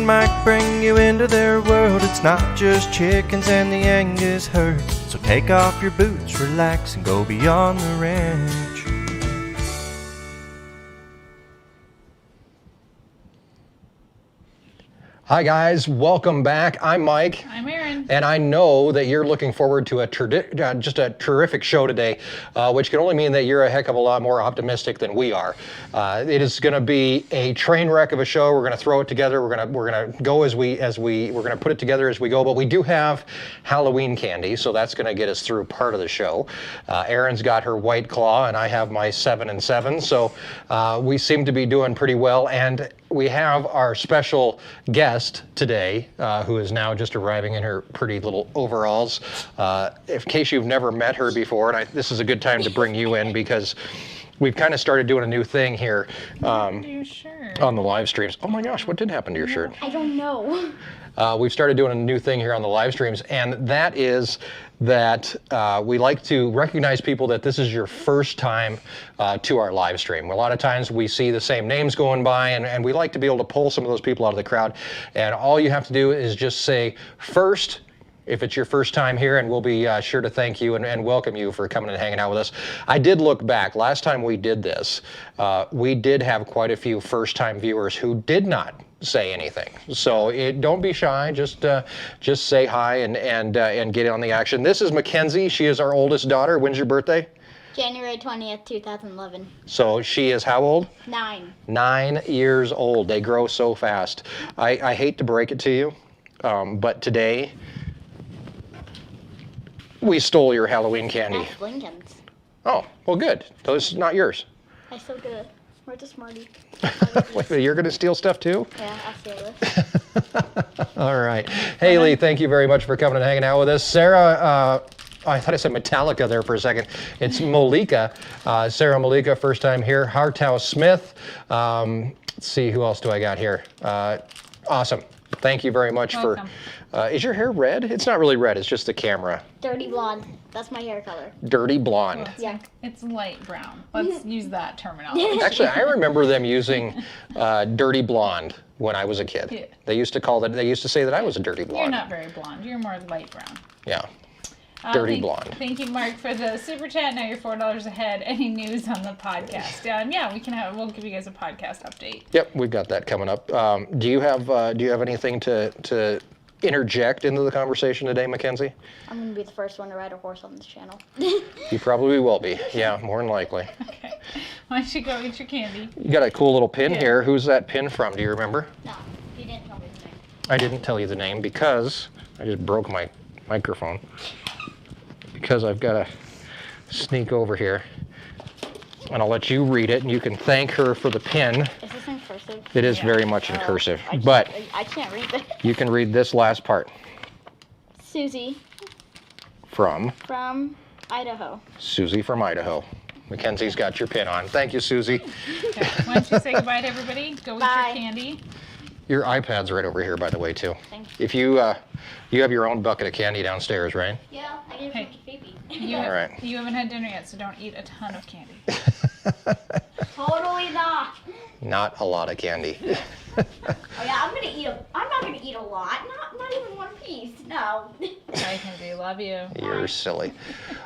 might bring you into their world. It's not just chickens and the Angus herd. So take off your boots, relax, and go beyond the ranch. Hi guys, welcome back. I'm Mike. I'm Erin. And I know that you're looking forward to just a terrific show today, which can only mean that you're a heck of a lot more optimistic than we are. It is going to be a train wreck of a show. We're going to throw it together. We're going to go we're going to put it together as we go. But we do have Halloween candy, so that's going to get us through part of the show. Erin's got her White Claw, and I have my 7 and 7. So we seem to be doing pretty well. And we have our special guest today, who is now just arriving in her pretty little overalls. In case you've never met her before, and this is a good time to bring you in because we've kind of started doing a new thing here on the live streams. Oh my gosh, what did happen to your shirt? I don't know. We've started doing a new thing here on the live streams, and that is that we like to recognize people that this is your first time to our live stream. A lot of times we see the same names going by, and we like to be able to pull some of those people out of the crowd. And all you have to do is just say first, if it's your first time here, and we'll be sure to thank you and welcome you for coming and hanging out with us. I did look back. Last time we did this, we did have quite a few first-time viewers who did not say anything. So don't be shy. Just say hi and get in on the action. This is Mackenzie. She is our oldest daughter. When's your birthday? January 20th, 2011. So she is how old? 9. 9 years old. They grow so fast. I hate to break it to you, but today we stole your Halloween candy. That's Lincoln's. Oh, well, good. Those not yours. I still get it. Where's the Smartie? Wait, you're going to steal stuff too? Yeah, I'll steal this. All right. Haley, thank you very much for coming and hanging out with us. Sarah, I thought I said Metallica there for a second. It's Malika. Sarah Malika, first time here. Hartow Smith. Let's see, who else do I got here? Awesome. Thank you very much for... is your hair red? It's not really red. It's just the camera. Dirty blonde. That's my hair color. Dirty blonde. Well, yeah. It's light brown. Let's use that terminology. Actually, I remember them using dirty blonde when I was a kid. Yeah. They used to say that I was a dirty blonde. You're not very blonde. You're more light brown. Yeah. Dirty blonde. Thank you, Mark, for the super chat. Now you're $4 ahead. Any news on the podcast? Yeah, we'll give you guys a podcast update. Yep, we've got that coming up. Do you have anything to interject into the conversation today, Mackenzie? I'm going to be the first one to ride a horse on this channel. You probably will be. Yeah, more than likely. Okay. Why don't you go eat your candy? You got a cool little pin here. Who's that pin from? Do you remember? No, he didn't tell me his name. I didn't tell you the name because I just broke my microphone. Because I've got to sneak over here, and I'll let you read it, and you can thank her for the pin. Is this in cursive? It is very much in cursive, I but can't read that. you can read this last part. Susie. From Idaho. Susie from Idaho. Mackenzie's got your pin on. Thank you, Susie. Okay. Why don't you say goodbye to everybody? Go eat Bye. your candy. Your iPad's right over here, by the way, too. Thank you. If you have your own bucket of candy downstairs, right? Yeah, I gave it to Phoebe. All right. You haven't had dinner yet, so don't eat a ton of candy. Totally not. Not a lot of candy. Oh yeah, I'm not gonna eat a lot. Not even one piece. No. Bye, Kenzie. Love you. You're silly.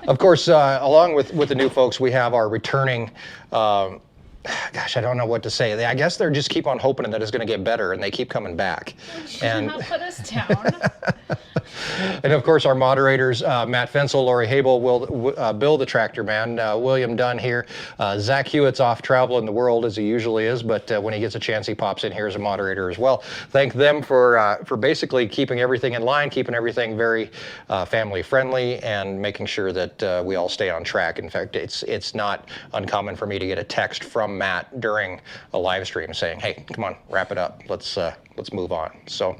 Of course, along with the new folks, we have our returning. Gosh, I don't know what to say. I guess they're just keep on hoping that it's going to get better, and they keep coming back. And not put us down. And of course, our moderators, Matt Fensel, Lori Habel, Bill the Tractor Man, William Dunn here. Zach Hewitt's off traveling the world as he usually is, but when he gets a chance, he pops in here as a moderator as well. Thank them for basically keeping everything in line, keeping everything very family friendly, and making sure that we all stay on track. In fact, it's not uncommon for me to get a text from Matt during a live stream saying, "Hey, come on, wrap it up. Let's move on." So,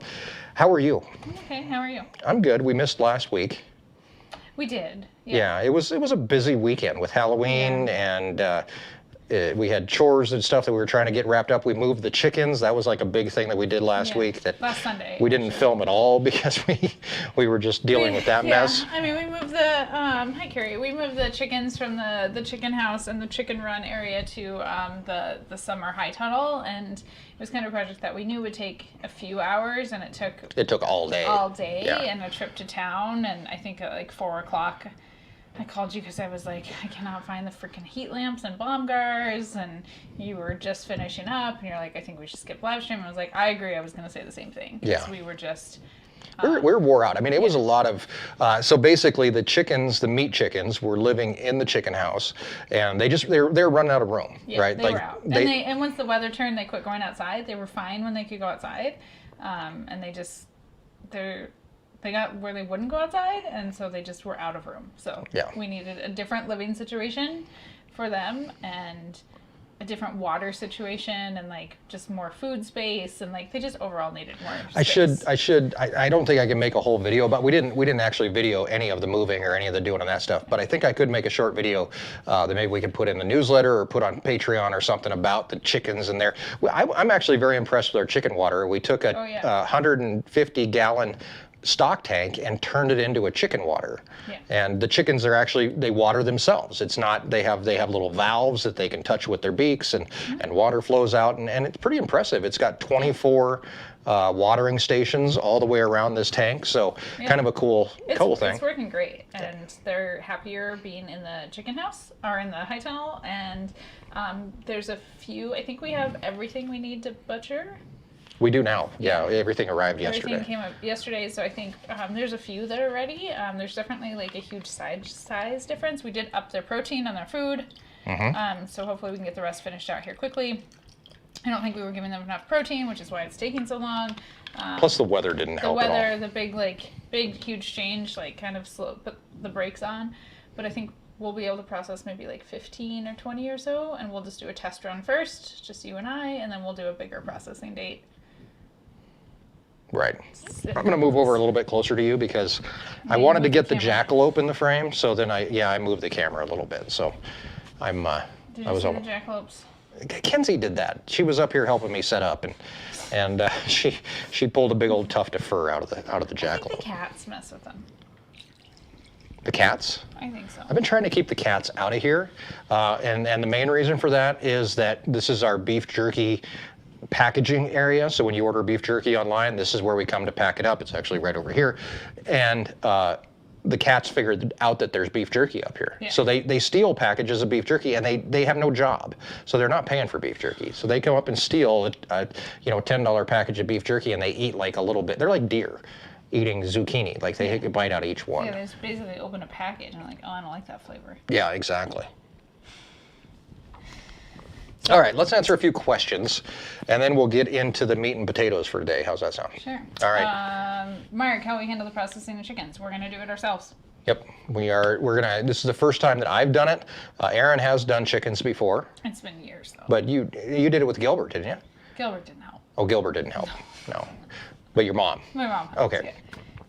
how are you? Okay, how are you? I'm good. We missed last week. We did. Yeah, it was a busy weekend with Halloween and we had chores and stuff that we were trying to get wrapped up. We moved the chickens. That was like a big thing that we did last week. That last Sunday. We didn't film at all because we were just dealing with that mess. I mean, we moved the hi Carrie. We moved the chickens from the chicken house and the chicken run area to the summer high tunnel, and it was kind of a project that we knew would take a few hours, and it took all day. And a trip to town, and I think at like 4 o'clock. I called you because I was like, I cannot find the freaking heat lamps and bomb guards, and you were just finishing up, and you're like, I think we should skip live stream. And I was like, I agree. I was going to say the same thing. Yeah. We were just... we're wore out. I mean, it was a lot of, so basically the chickens, the meat chickens were living in the chicken house, and they're running out of room, right? They were out. And once the weather turned, they quit going outside. They were fine when they could go outside. And they got where they wouldn't go outside, and so they just were out of room. So we needed a different living situation for them, and a different water situation, and like just more food space, and like they just overall needed more space. I don't think I can make a whole video, but we didn't actually video any of the moving or any of the doing of that stuff. But I think I could make a short video that maybe we could put in the newsletter or put on Patreon or something about the chickens in there. I'm actually very impressed with our chicken water. We took a 150-gallon stock tank and turned it into a chicken water. And the chickens are actually, they water themselves. It's not, they have little valves that they can touch with their beaks, and water flows out, and it's pretty impressive. It's got 24 watering stations all the way around this tank, so kind of a cool thing. It's working great, and they're happier being in the chicken house or in the high tunnel, and there's a few, I think we have everything we need to butcher. We do now. Yeah, everything arrived yesterday. Everything came up yesterday, so I think there's a few that are ready. There's definitely like a huge size difference. We did up their protein on their food, so hopefully we can get the rest finished out here quickly. I don't think we were giving them enough protein, which is why it's taking so long. Plus the weather didn't help at all. The weather, the big huge change, like kind of put the brakes on. But I think we'll be able to process maybe like 15 or 20 or so, and we'll just do a test run first, just you and I, and then we'll do a bigger processing date. Right. I'm going to move over a little bit closer to you because I wanted to get the jackalope in the frame, so then I moved the camera a little bit. So Did you see the jackalopes? Kenzie did that. She was up here helping me set up, and she pulled a big old tuft of fur out of the jackalope. I think the cats mess with them. The cats? I think so. I've been trying to keep the cats out of here, and the main reason for that is that this is our beef jerky packaging area. So when you order beef jerky online, this is where we come to pack it up. It's actually right over here. And the cats figured out that there's beef jerky up here. So they steal packages of beef jerky, and they have no job. So they're not paying for beef jerky. So they come up and steal a $10 package of beef jerky, and they eat like a little bit. They're like deer eating zucchini. Like they take a bite out of each one. Yeah, they just basically open a package and they're like, oh, I don't like that flavor. Yeah, exactly. All right, let's answer a few questions, and then we'll get into the meat and potatoes for today. How's that sound? Sure. All right. Mark, how we handle the processing of chickens? We're going to do it ourselves. Yep, this is the first time that I've done it. Erin has done chickens before. It's been years, though. But you did it with Gilbert, didn't you? Gilbert didn't help. Oh, Gilbert didn't help. No. But your mom. My mom helps, Okay. yeah.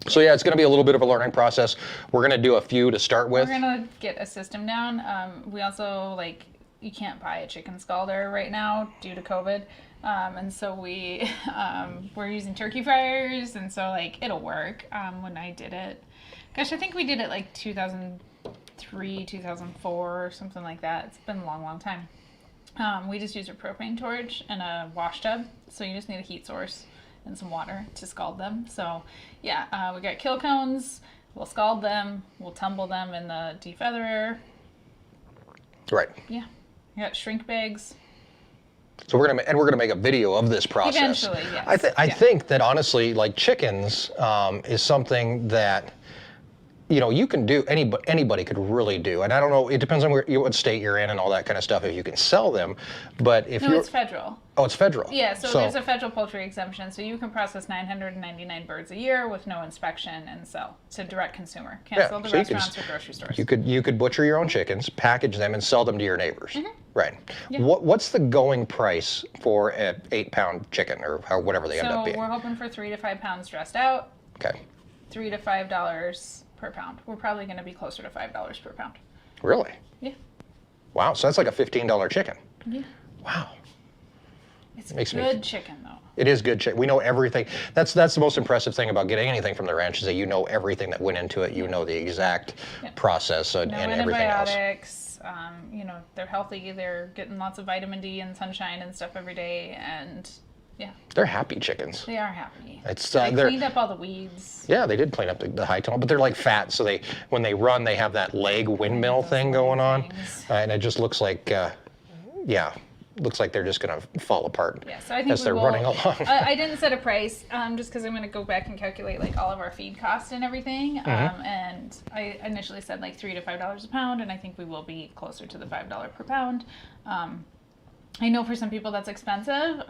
So yeah, it's going to be a little bit of a learning process. We're going to do a few to start with. We're going to get a system down. We also, you can't buy a chicken scalder right now due to COVID. And so we're using turkey fryers, and so it'll work. When I did it, gosh, I think we did it 2003, 2004, something like that. It's been a long time. We just used a propane torch and a wash tub. So you just need a heat source and some water to scald them. So yeah, we got kill cones. We'll scald them. We'll tumble them in the defeatherer. Right. Yeah. We got shrink bags. So we're gonna make a video of this process. Eventually, yes. I think that honestly, chickens is something that you can do. Anybody could really do. And I don't know. It depends on what state you're in and all that kind of stuff. If you can sell them, but if it's federal. Oh, it's federal. Yeah, so there's a federal poultry exemption, so you can process 999 birds a year with no inspection and sell to direct consumer. Can't sell to restaurants or grocery stores. You could butcher your own chickens, package them, and sell them to your neighbors. Mm-hmm. Right. Yeah. What's the going price for an 8-pound chicken or whatever they end up being? So we're hoping for 3 to 5 pounds dressed out. Okay. $3 to $5 per pound. We're probably going to be closer to $5 per pound. Really? Yeah. Wow, so that's like a $15 chicken. Yeah. Wow. It's Makes me- good chicken though. It is good chicken. We know everything. That's the most impressive thing about getting anything from the ranch is that you know everything that went into it. You know the exact process and No everything else. antibiotics. You know, they're healthy. They're getting lots of vitamin D and sunshine and stuff every day, and yeah, They're happy chickens. they are happy. It's They they're cleaned up all the weeds. yeah, they did clean up the high tunnel, but they're like fat, so when they run, they have that leg windmill thing going on, things. and it just looks like looks like they're just gonna fall apart Yeah, so I think as they're running along. I didn't set a price just because I'm going to go back and calculate like all of our feed costs and everything. And I initially said like $3 to $5 a pound, and I think we will be closer to the $5 per pound. I know for some people that's expensive.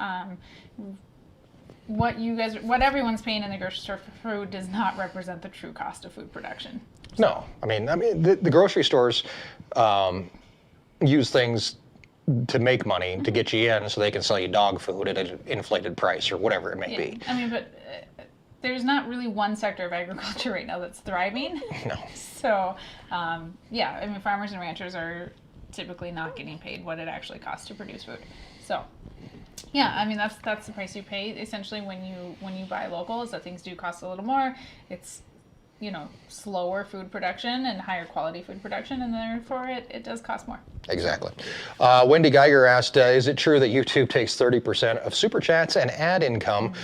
What everyone's paying in the grocery store for food does not represent the true cost of food production. No, I mean the grocery stores use things to make money to get you in so they can sell you dog food at an inflated price or whatever it may be. I mean, but there's not really one sector of agriculture right now that's thriving. No. So, yeah, I mean, farmers and ranchers are typically not getting paid what it actually costs to produce food. So, yeah, I mean, that's the price you pay essentially when you buy local, is that things do cost a little more. It's, you know, slower food production and higher quality food production, and therefore it does cost more. Exactly. Wendy Geiger asked, is it true that YouTube takes 30% of super chats and ad income?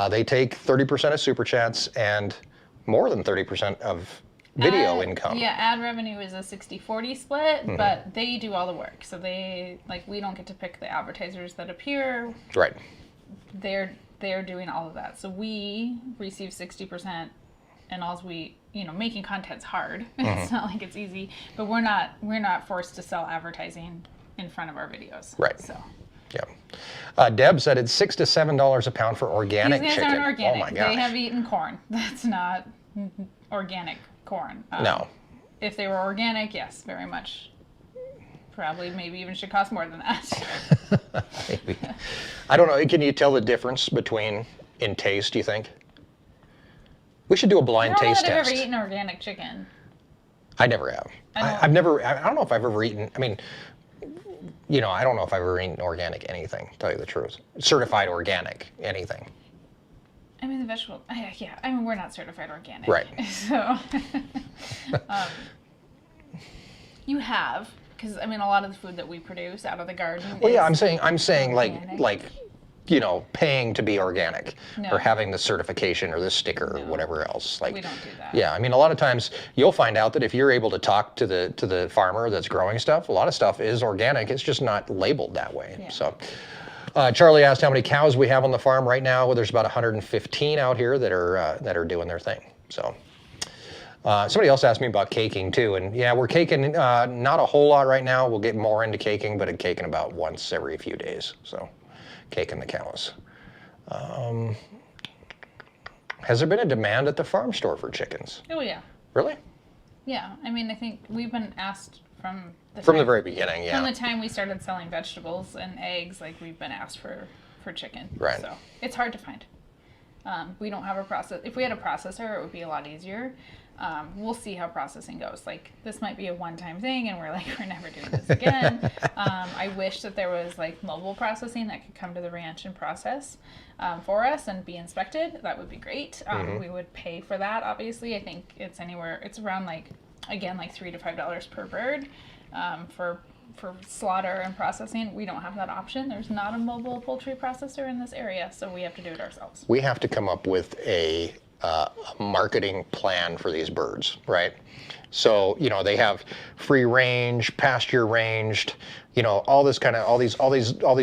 They take 30% of super chats and more than 30% of video income. Yeah, ad revenue is a 60-40 split, but they do all the work. So we don't get to pick the advertisers that appear. Right. They're doing all of that. So we receive 60%. And making content's hard. It's not like it's easy, but we're not forced to sell advertising in front of our videos. Right. So. Yeah. Deb said it's $6 to $7 a pound for organic These guys chicken. aren't organic. Oh my gosh. They have eaten corn. That's not organic corn. No. If they were organic, yes, very much. Probably, maybe even should cost more than that. Maybe. I don't know. Can you tell the difference in taste? Do you think? We should do a blind taste I don't know that I've test. ever eaten organic chicken. I never have. I don't know if I've ever eaten, I mean, I don't know if I've ever eaten organic anything, to tell you the truth. Certified organic anything. I mean, the vegetable, yeah, I mean, we're not certified organic. Right. So, you have, because, I mean, a lot of the food that we produce out of the garden Well, yeah, is I'm saying organic. like, paying to be organic or having the certification or the sticker or whatever else. Like, we don't do that. Yeah, I mean, a lot of times you'll find out that if you're able to talk to the farmer that's growing stuff, a lot of stuff is organic. It's just not labeled that way. Yeah. So, Charlie asked how many cows we have on the farm right now. Well, there's about 115 out here that are doing their thing. So. Somebody else asked me about caking too, and yeah, we're caking not a whole lot right now. We'll get more into caking, but caking about once every few days. So. Caking the cows. Has there been a demand at the farm store for chickens? Oh, yeah. Really? Yeah. I mean, I think we've been asked from the very beginning, yeah. From the time we started selling vegetables and eggs, like we've been asked for chicken. Right. So it's hard to find. We don't have a process. If we had a processor, it would be a lot easier. We'll see how processing goes. Like, this might be a one-time thing, and we're never doing this again. I wish that there was mobile processing that could come to the ranch and process for us and be inspected. That would be great. We would pay for that. Obviously, I think it's around $3 to $5 per bird for slaughter and processing. We don't have that option. There's not a mobile poultry processor in this area, so we have to do it ourselves. We have to come up with a marketing plan for these birds, right? So, they have free range, pasture ranged, all these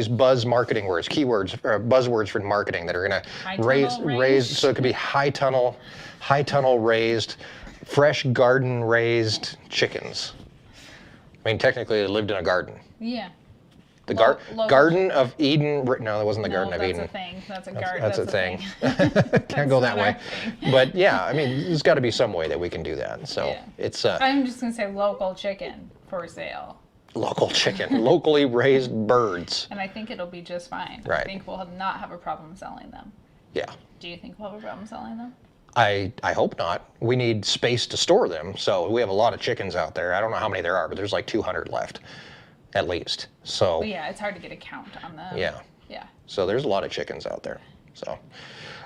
buzz marketing words, keywords, or buzzwords for marketing that are going to raise. So it could be high tunnel raised, fresh garden raised chickens. I mean, technically, they lived in a garden. Yeah. The Garden of Eden. No, that wasn't the Garden of Eden. That's a thing. That's a garden. That's a thing. Can't go that not way. But yeah, I mean, there's got to be some way that we can do that. So it's I'm just gonna say local chicken for sale. Local chicken, locally raised birds. And I think it'll be just fine. Right. I think we'll not have a problem selling them. Yeah. Do you think we'll have a problem selling them? I hope not. We need space to store them. So we have a lot of chickens out there. I don't know how many there are, but there's 200 left. at least. So But yeah, it's hard to get a count on them. yeah. Yeah. So there's a lot of chickens out there. So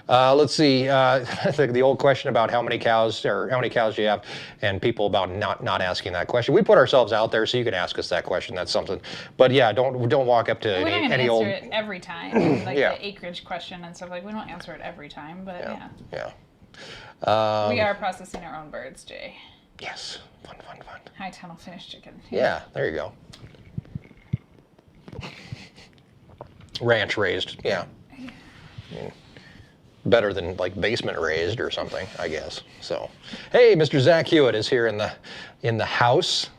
let's see. The old question about how many cows do you have, and people about not asking that question. We put ourselves out there, so you can ask us that question. That's something. But yeah, don't walk up to We're not going to any answer old. it every time, like Yeah. the acreage question and stuff. Like, we don't answer it every time, but yeah. Yeah. We are processing our own birds, Jay. Yes. Fun. High tunnel finished chicken. Yeah. There you go. Ranch raised. Yeah. Better than like basement raised or something, I guess. So, hey, Mr. Zach Hewitt is here in the house.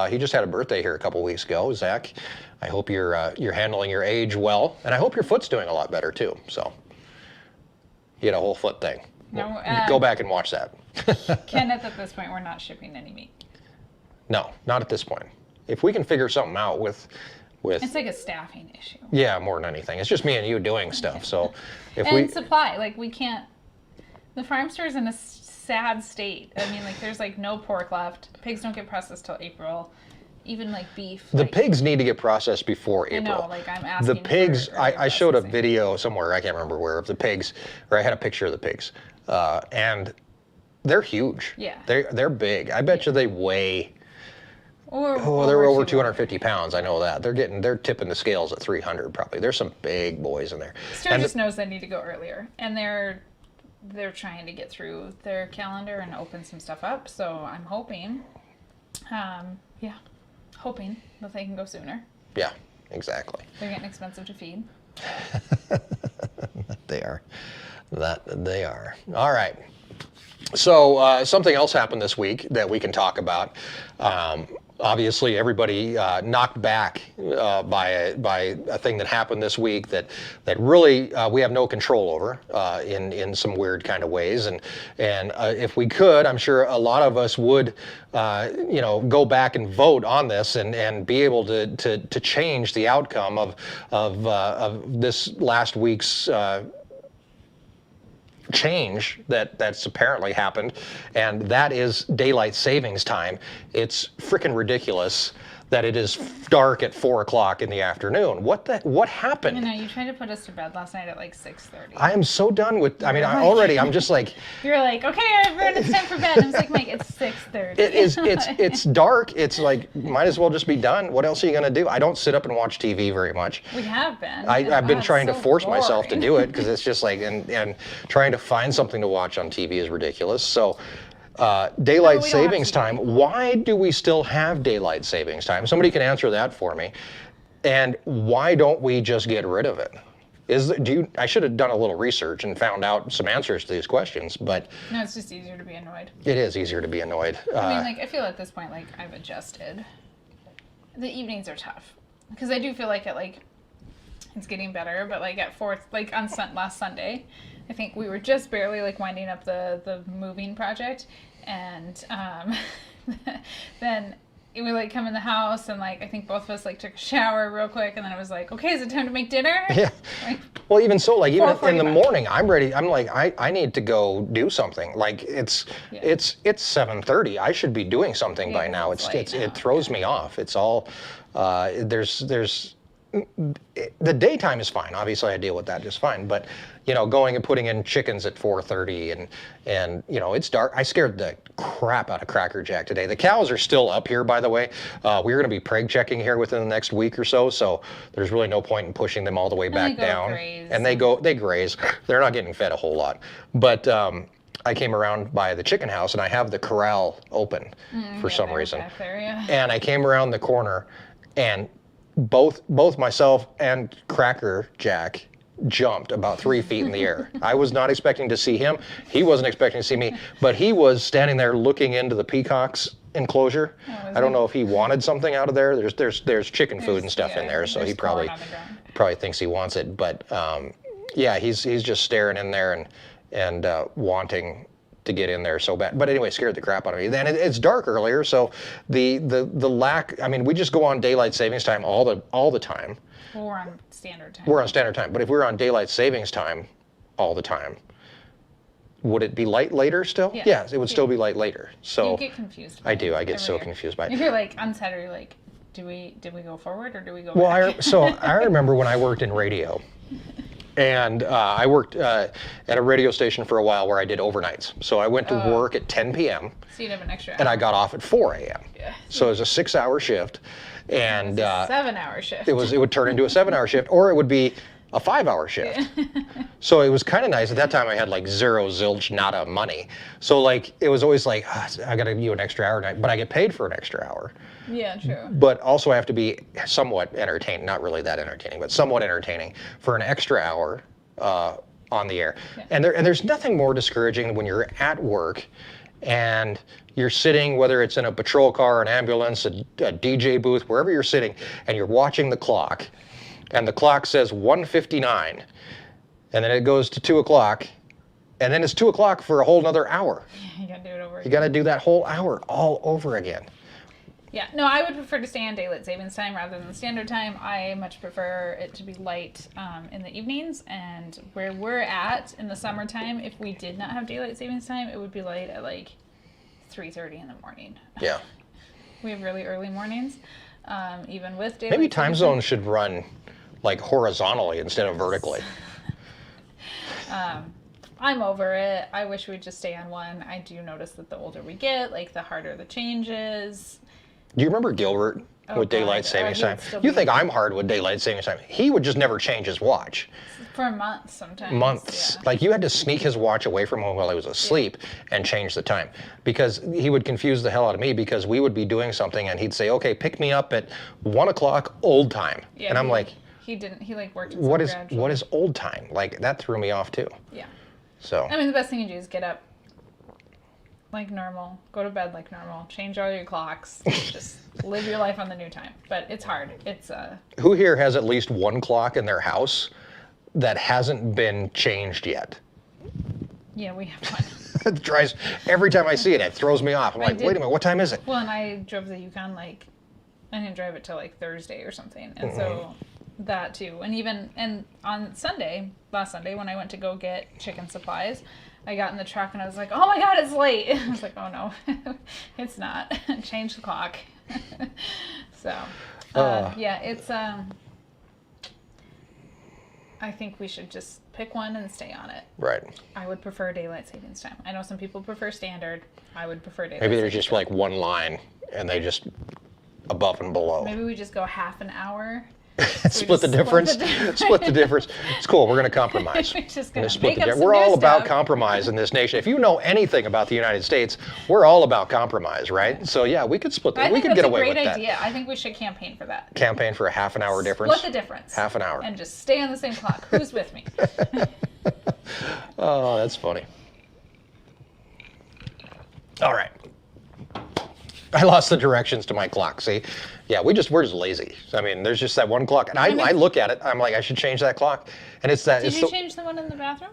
He just had a birthday here a couple weeks ago. Zach, I hope you're handling your age well, and I hope your foot's doing a lot better too. So, you had a whole foot thing. No, Go back and watch that. Kenneth, at this point, we're not shipping any meat. No, not at this point. If we can figure something out with It's like a staffing issue. yeah, more than anything, it's just me and you doing stuff. So, if And supply, like, we can't. The farm store is in a sad state. I mean, like, there's like no pork left. Pigs don't get processed till April. Even like beef. the like, pigs need to get processed before I April. know, like, I'm asking. The pigs, for I showed a processing. video somewhere, I can't remember where, of the pigs, or I had a picture of the pigs, and they're huge. Yeah. They're big. I bet you they weigh, Or they're over 200. 250 pounds. I know that. They're tipping the scales at 300 probably. There's some big boys in there. Store just knows they need to go earlier, and they're trying to get through their calendar and open some stuff up. So I'm hoping, hoping that they can go sooner. Yeah, exactly. They're getting expensive to feed. They are. That they are. All right. So something else happened this week that we can talk about. Obviously, everybody knocked back by a thing that happened this week that really we have no control over in some weird kind of ways. And if we could, I'm sure a lot of us would, go back and vote on this and be able to change the outcome of this last week's change that's apparently happened, and that is daylight savings time. It's freaking ridiculous that it is dark at 4 o'clock in the afternoon. What happened? You know, you tried to put us to bed last night at like 6:30. I am so done with, I'm just like, You're like, okay, everyone, it's time for bed. And I was like, Mike, it's 6:30. it's dark. It's like, might as well just be done. What else are you gonna do? I don't sit up and watch TV very much. We have been. I've been It's trying to so force myself to boring. do it because it's just like, and trying to find something to watch on TV is ridiculous. So daylight No, we don't have savings TV. time, why do we still have daylight savings time? Somebody can answer that for me. And why don't we just get rid of it? I should have done a little research and found out some answers to these questions, but No, it's just easier to be annoyed. it is easier to be annoyed. I mean, like, I feel at this point, like, I've adjusted. The evenings are tough. Because I do feel like it's getting better, but like at fourth, like on last Sunday, I think we were just barely like winding up the moving project, and then we like come in the house and like I think both of us like took a shower real quick, and then it was like, okay, is it time to make dinner? Yeah. Like, Well, even so, like even in the 4:45. morning, I'm ready. I'm like, I need to go do something. Like it's 7:30. I should be doing something by Yeah, now. it's late now, It throws me off. It's all there's the daytime is fine. Obviously, I deal with that just fine. But going and putting in chickens at 4:30 and it's dark. I scared the crap out of Cracker Jack today. The cows are still up here, by the way. We're going to be preg checking here within the next week or so. So there's really no point in pushing them all the way back they go down. graze. And they graze. They're not getting fed a whole lot. But I came around by the chicken house and I have the corral open for some they're reason. back there, yeah. And I came around the corner and both myself and Cracker Jack jumped about 3 feet in the air. I was not expecting to see him. He wasn't expecting to see me, but he was standing there looking into the peacock's enclosure. was I don't he? know if he wanted something out of there. There's chicken food and stuff in Yeah, there, so he there's probably corn on the ground. probably thinks he wants it. But he's just staring in there and wanting to get in there so bad. But anyway, scared the crap out of me. Then it's dark earlier, so the lack. I mean, we just go on daylight savings time all the time. Well, we're on standard time. We're on standard time. But if we were on daylight savings time all the time, would it be light later still? Yeah. Yes, it would still be light later. So You get confused. I do. I get every so year. confused by it. If you're like on Saturday, like did we go forward or do we go Well, back? I remember when I worked in radio, and I worked at a radio station for a while where I did overnights. So I went to work at 10 p.m. So you'd have an extra hour. and I got off at 4 a.m. Yeah. So it was a 6-hour shift, and It's a 7-hour shift. it would turn into a 7-hour shift, or it would be a 5-hour shift. So it was kind of nice. At that time, I had like zero, zilch, nada money. So like it was always like, I got to give you an extra hour, but I get paid for an extra hour. Yeah, true. But also I have to be somewhat entertaining, not really that entertaining, but somewhat entertaining for an extra hour on the air. Yeah. And there's nothing more discouraging than when you're at work and you're sitting, whether it's in a patrol car, an ambulance, a DJ booth, wherever you're sitting, and you're watching the clock, and the clock says 1:59, and then it goes to 2 o'clock, and then it's 2 o'clock for a whole nother hour. You gotta do it over You again. got to do that whole hour all over again. Yeah, no, I would prefer to stay on daylight savings time rather than standard time. I much prefer it to be light in the evenings, and where we're at in the summertime, if we did not have daylight savings time, it would be light at like 3:30 in the morning. Yeah. We have really early mornings, even with daylight. Maybe time savings zones should run like horizontally instead of vertically. I'm over it. I wish we'd just stay on one. I do notice that the older we get, like the harder the changes. Do you remember Gilbert Oh, with daylight God. savings He'd time? still You be- think I'm hard with daylight savings time? He would just never change his watch. For months sometimes. Months. Yeah. Like you had to sneak his watch away from him while he was asleep and change the time, because he would confuse the hell out of me, because we would be doing something and he'd say, okay, pick me up at 1 o'clock old time. Yeah, and I'm like, he didn't. He like worked. what is gradually. old time? Like that threw me off too. Yeah. So I mean, the best thing you do is get up like normal, go to bed like normal, change all your clocks, just live your life on the new time. But it's hard. It's who here has at least one clock in their house that hasn't been changed yet? yeah, we have one. It drives every time I see it. It throws me off. I'm I like, did- wait a minute, what time is it? Well, and I drove the Yukon like I didn't drive it till like Thursday or something, and so that too. And even on Sunday, last Sunday, when I went to go get chicken supplies, I got in the truck and I was like, oh my God, it's late. I was like, oh no, it's not. Change the clock. So, yeah, it's, I think we should just pick one and stay on it. Right. I would prefer daylight savings time. I know some people prefer standard. I would prefer daylight Maybe there's savings just like one line and they just above and below. Maybe we just go half an hour. Split the difference. Split the difference. It's cool. We're going to compromise. We're just We're gonna gonna split make the up di- some We're all new about stuff. compromise in this nation. If you know anything about the United States, we're all about compromise, right? So yeah, we could split. I We think could that's get a away great with that. idea. I think we should campaign for that. Campaign for a half an hour difference. Split the difference. Half an hour. And just stay on the same clock. Who's with me? Oh, that's funny. All right. I lost the directions to my clock. See, yeah, we're just lazy. I mean, there's just that one clock, and I look at it. I'm like, I should change that clock, and it's that. Did it's you the, change the one in the bathroom?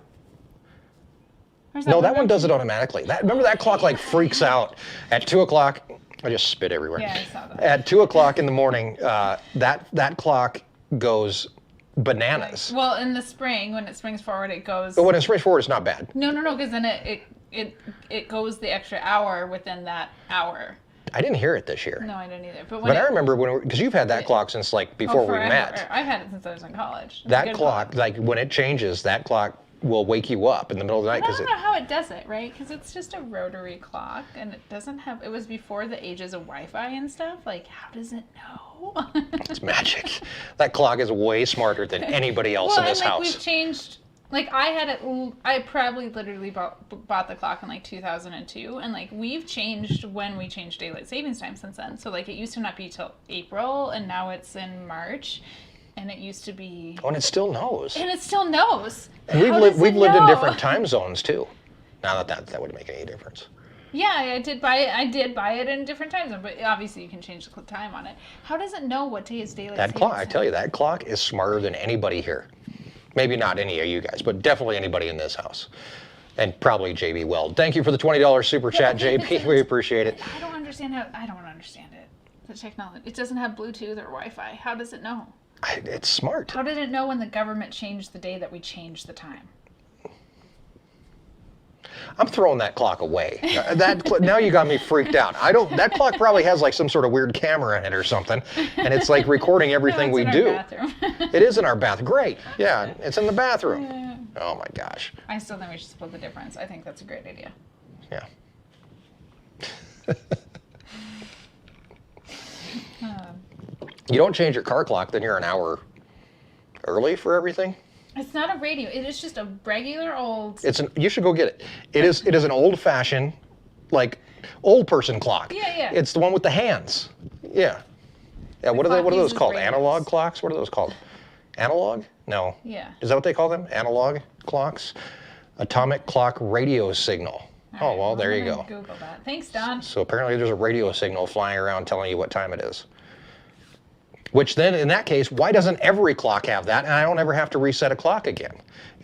Or is no, that one broken? does it automatically. Remember that clock like freaks out at 2 o'clock. I just spit everywhere. Yeah, I saw that. At 2 o'clock in the morning, that clock goes bananas. Well, in the spring, when it springs forward, it goes. But when it springs forward, it's not bad. No, because then it goes the extra hour within that hour. I didn't hear it this year. No, I didn't either. But when But it, I remember because you've had that clock since like before we forever. met. I've had it since I was in college. It's a That good clock, like when it changes, that clock will wake you up in the middle of the night I because don't know how it does it, right? Because it's just a rotary clock, and it doesn't have. It was before the ages of Wi-Fi and stuff. Like, how does it know? it's magic. That clock is way smarter than anybody else well, in this and like house. we've changed. Like I had it. I probably literally bought the clock in like 2002, and like we've changed when we changed daylight savings time since then. So like it used to not be till April, and now it's in March, and it used to be. Oh, and it still knows. And it still knows. And we've How lived does we've it lived in know? different time zones too. Not that would make any difference. Yeah, I did buy it. I did buy it in different time zones, but obviously you can change the time on it. How does it know what day is daylight That savings clock, I time? tell you, that clock is smarter than anybody here. Maybe not any of you guys, but definitely anybody in this house. And probably JB Weld. Thank you for the $20 super chat, JB. We appreciate it. I don't understand it. The technology. It doesn't have Bluetooth or Wi-Fi. How does it know? It's smart. How did it know when the government changed the day that we changed the time? I'm throwing that clock away. Now you got me freaked out. That clock probably has like some sort of weird camera in it or something, and it's like recording everything we do. Bathroom. It is in our bathroom. Great. Yeah, it's in the bathroom. Yeah. Oh my gosh. I still think we should split the difference. I think that's a great idea. Yeah. You don't change your car clock, then you're an hour early for everything? It's not a radio. It is just a regular old. You should go get it. It is an old-fashioned, like, old person clock. Yeah. It's the one with the hands. Yeah. Yeah. What are those called? radios. Analog clocks? What are those called? Analog? No. Yeah. Is that what they call them? Analog clocks? Atomic clock radio signal. All right, Well, there you I'm go. gonna Google that. Thanks, Don. So apparently there's a radio signal flying around telling you what time it is. Which then, in that case, why doesn't every clock have that, and I don't ever have to reset a clock again?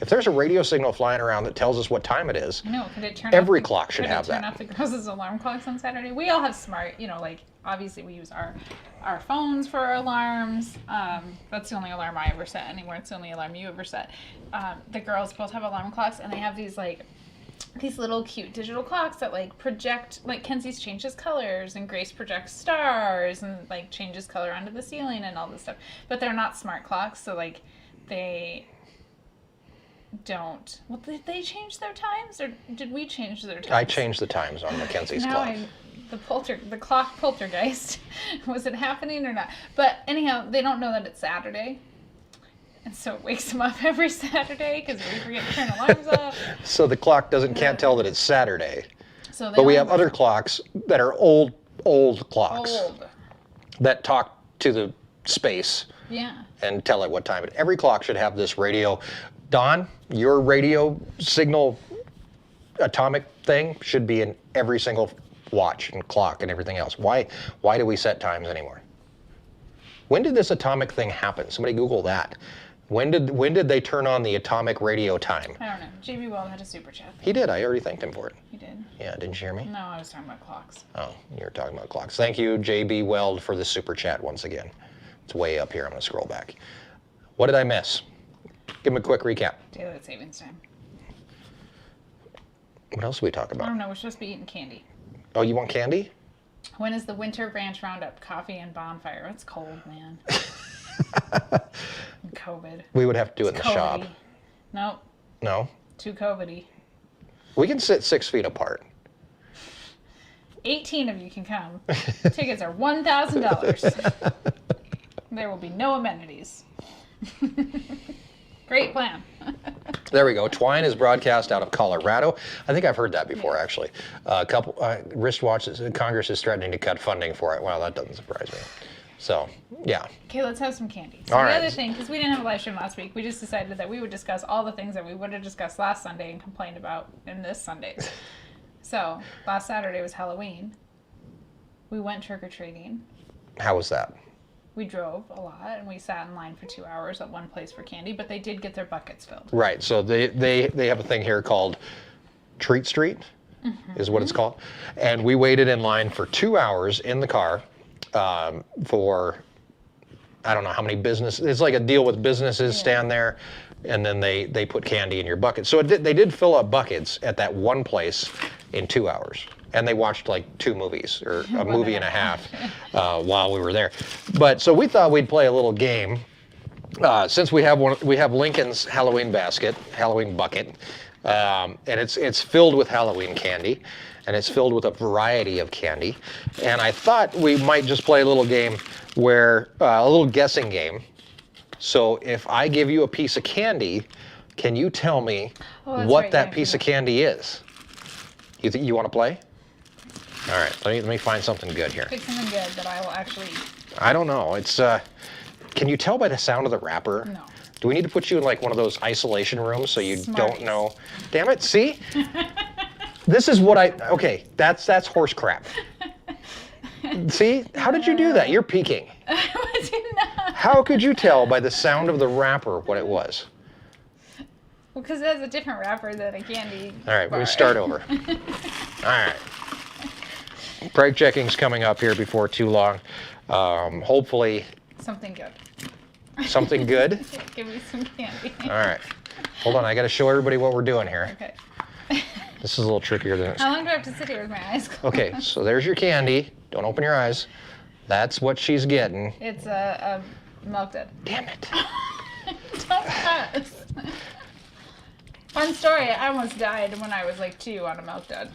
If there's a radio signal flying around that tells us what time it is, No, could it turn every off clock should have turn that. off the girls' alarm clocks on Saturday? We all have smart, like obviously we use our phones for our alarms. That's the only alarm I ever set anymore. It's the only alarm you ever set. The girls both have alarm clocks, and they have these little cute digital clocks that project, Kenzie's changes colors and Grace projects stars and changes color onto the ceiling and all this stuff. But they're not smart clocks, so they don't. Well, did they change their times, or did we change their times? I changed the times on Mackenzie's clock. The clock poltergeist. Was it happening or not? But anyhow, they don't know that it's Saturday. And so it wakes them up every Saturday because we forget to turn alarms off. So the clock can't tell that it's Saturday. But we have other clocks that are old clocks Old. that talk to the space Yeah. and tell it what time it. Every clock should have this radio. Don, your radio signal atomic thing should be in every single watch and clock and everything else. Why do we set times anymore? When did this atomic thing happen? Somebody Google that. When did they turn on the atomic radio time? I don't know. JB Weld had a super chat. He did. I already thanked him for it. He did. Yeah, didn't you hear me? No, I was talking about clocks. Oh, you were talking about clocks. Thank you, JB Weld, for the super chat once again. It's way up here. I'm going to scroll back. What did I miss? Give him a quick recap. Daylight savings time. What else did we talk I about? don't know. We're supposed to be eating candy. Oh, you want candy? When is the winter ranch roundup, coffee, and bonfire? It's cold, man. COVID. We would have to do it in the shop. COVID-y. Nope. No? Too COVID-y. We can sit 6 feet apart. 18 of you can come. Tickets are $1,000. There will be no amenities. Great plan. There we go. Twine is broadcast out of Colorado. I think I've heard that before, actually. A couple wristwatches. Congress is threatening to cut funding for it. Well, that doesn't surprise me. So, yeah. Okay, let's have some candy. So All the right. other thing, because we didn't have a live stream last week, we just decided that we would discuss all the things that we would have discussed last Sunday and complained about in this Sundays. So, last Saturday was Halloween. We went trick-or-treating. How was that? We drove a lot, and we sat in line for 2 hours at one place for candy, but they did get their buckets filled. Right. So they have a thing here called Treat Street, is what it's called. And we waited in line for 2 hours in the car for, I don't know how many businesses. It's like a deal with businesses stand there, and then they put candy in your bucket. So they did fill up buckets at that one place in 2 hours. And they watched like 2 movies or a movie and a half while we were there. But so we thought we'd play a little game. Since we have Lincoln's Halloween bucket, and it's filled with Halloween candy, and it's filled with a variety of candy. And I thought we might just play a little game where a little guessing game. So if I give you a piece of candy, can you tell me what that piece of candy is? You think you want to play? All right, let me find something good here. Pick something good that I will actually eat. I don't know. It's can you tell by the sound of the wrapper? No. Do we need to put you in like one of those isolation rooms so you Smarties. don't know? Damn it! See, this is what okay. That's horse crap. See, how did you do that? You're peeking. I did not. How could you tell by the sound of the wrapper what it was? Well, because it has a different wrapper than a candy All right, bar. we'll start over. All right. Price checking's coming up here before too long. Hopefully Something good. something good. Give me some candy. All right. Hold on, I got to show everybody what we're doing here. Okay. This is a little trickier than it's. How long do I have to sit here with my eyes closed? Okay, so there's your candy. Don't open your eyes. That's what she's getting. It's a milk dud. Damn it. Don't cuss. Fun story, I almost died when I was like 2 on a milk dud.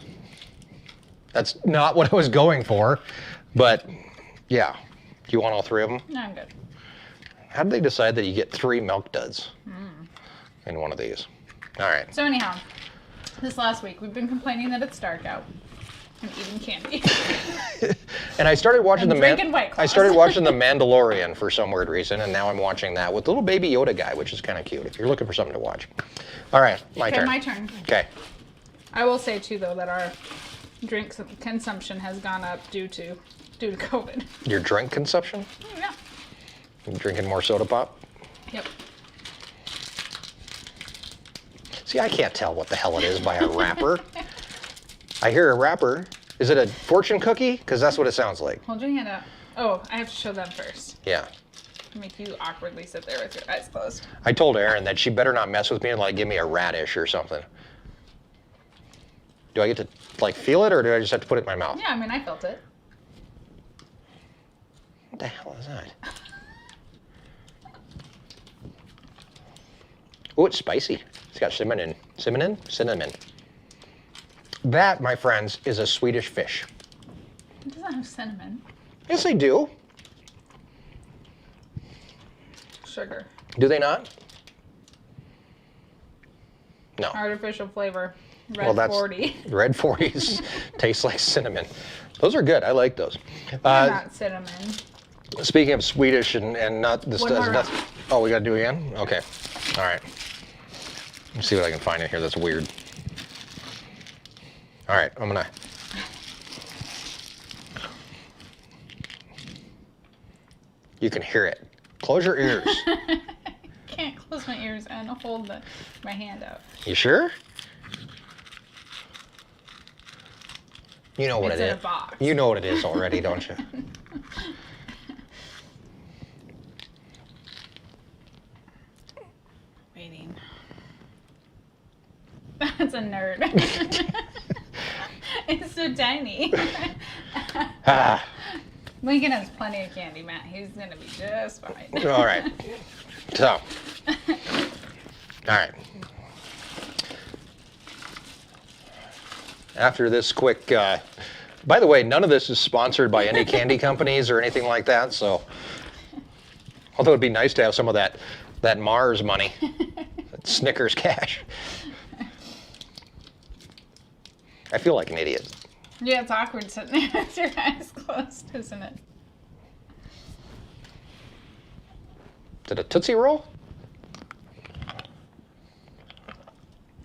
That's not what I was going for, but yeah. Do you want all 3 of them? No, I'm good. How did they decide that you get 3 milk duds in one of these? All right. So anyhow, this last week we've been complaining that it's dark out and eating candy. And I started watching drinking White Claws. I started watching The Mandalorian for some weird reason, and now I'm watching that with little baby Yoda guy, which is kind of cute if you're looking for something to watch. All right, my turn. My turn. Okay. I will say too though that our drink consumption has gone up due to COVID. Your drink consumption? Yeah. You drinking more soda pop? Yep. See, I can't tell what the hell it is by a wrapper. I hear a wrapper. Is it a fortune cookie? Because that's what it sounds like. Hold your hand up. Oh, I have to show them first. Yeah. Make you awkwardly sit there with your eyes closed. I told Erin that she better not mess with me and like give me a radish or something. Do I get to like feel it, or do I just have to put it in my mouth? Yeah, I mean, I felt it. What the hell is that? Oh, it's spicy. It's got cinnamon. Cinnamon. That, my friends, is a Swedish fish. It doesn't have cinnamon. Yes, they do. Sugar. Do they not? No. Artificial flavor. Red Well, that's 40. Red 40s taste like cinnamon. Those are good. I like those. Not cinnamon. Speaking of Swedish and not this One more stuff. round. Oh, we got to do it again? Okay. All right. Let's see what I can find in here that's weird. All right, I'm going to. You can hear it. Close your ears. Can't close my ears and hold my hand out. You sure? You know what It's it in is. a box. You know what it is already, don't you? Waiting. That's a nerd. It's so tiny. Ah, Lincoln has plenty of candy, Matt. He's gonna be just fine. all right. So, all right. After this quick, by the way, none of this is sponsored by any candy companies or anything like that. So, although it'd be nice to have some of that Mars money, that Snickers cash. I feel like an idiot. Yeah, it's awkward sitting there with your eyes closed, isn't it? Is it a Tootsie Roll?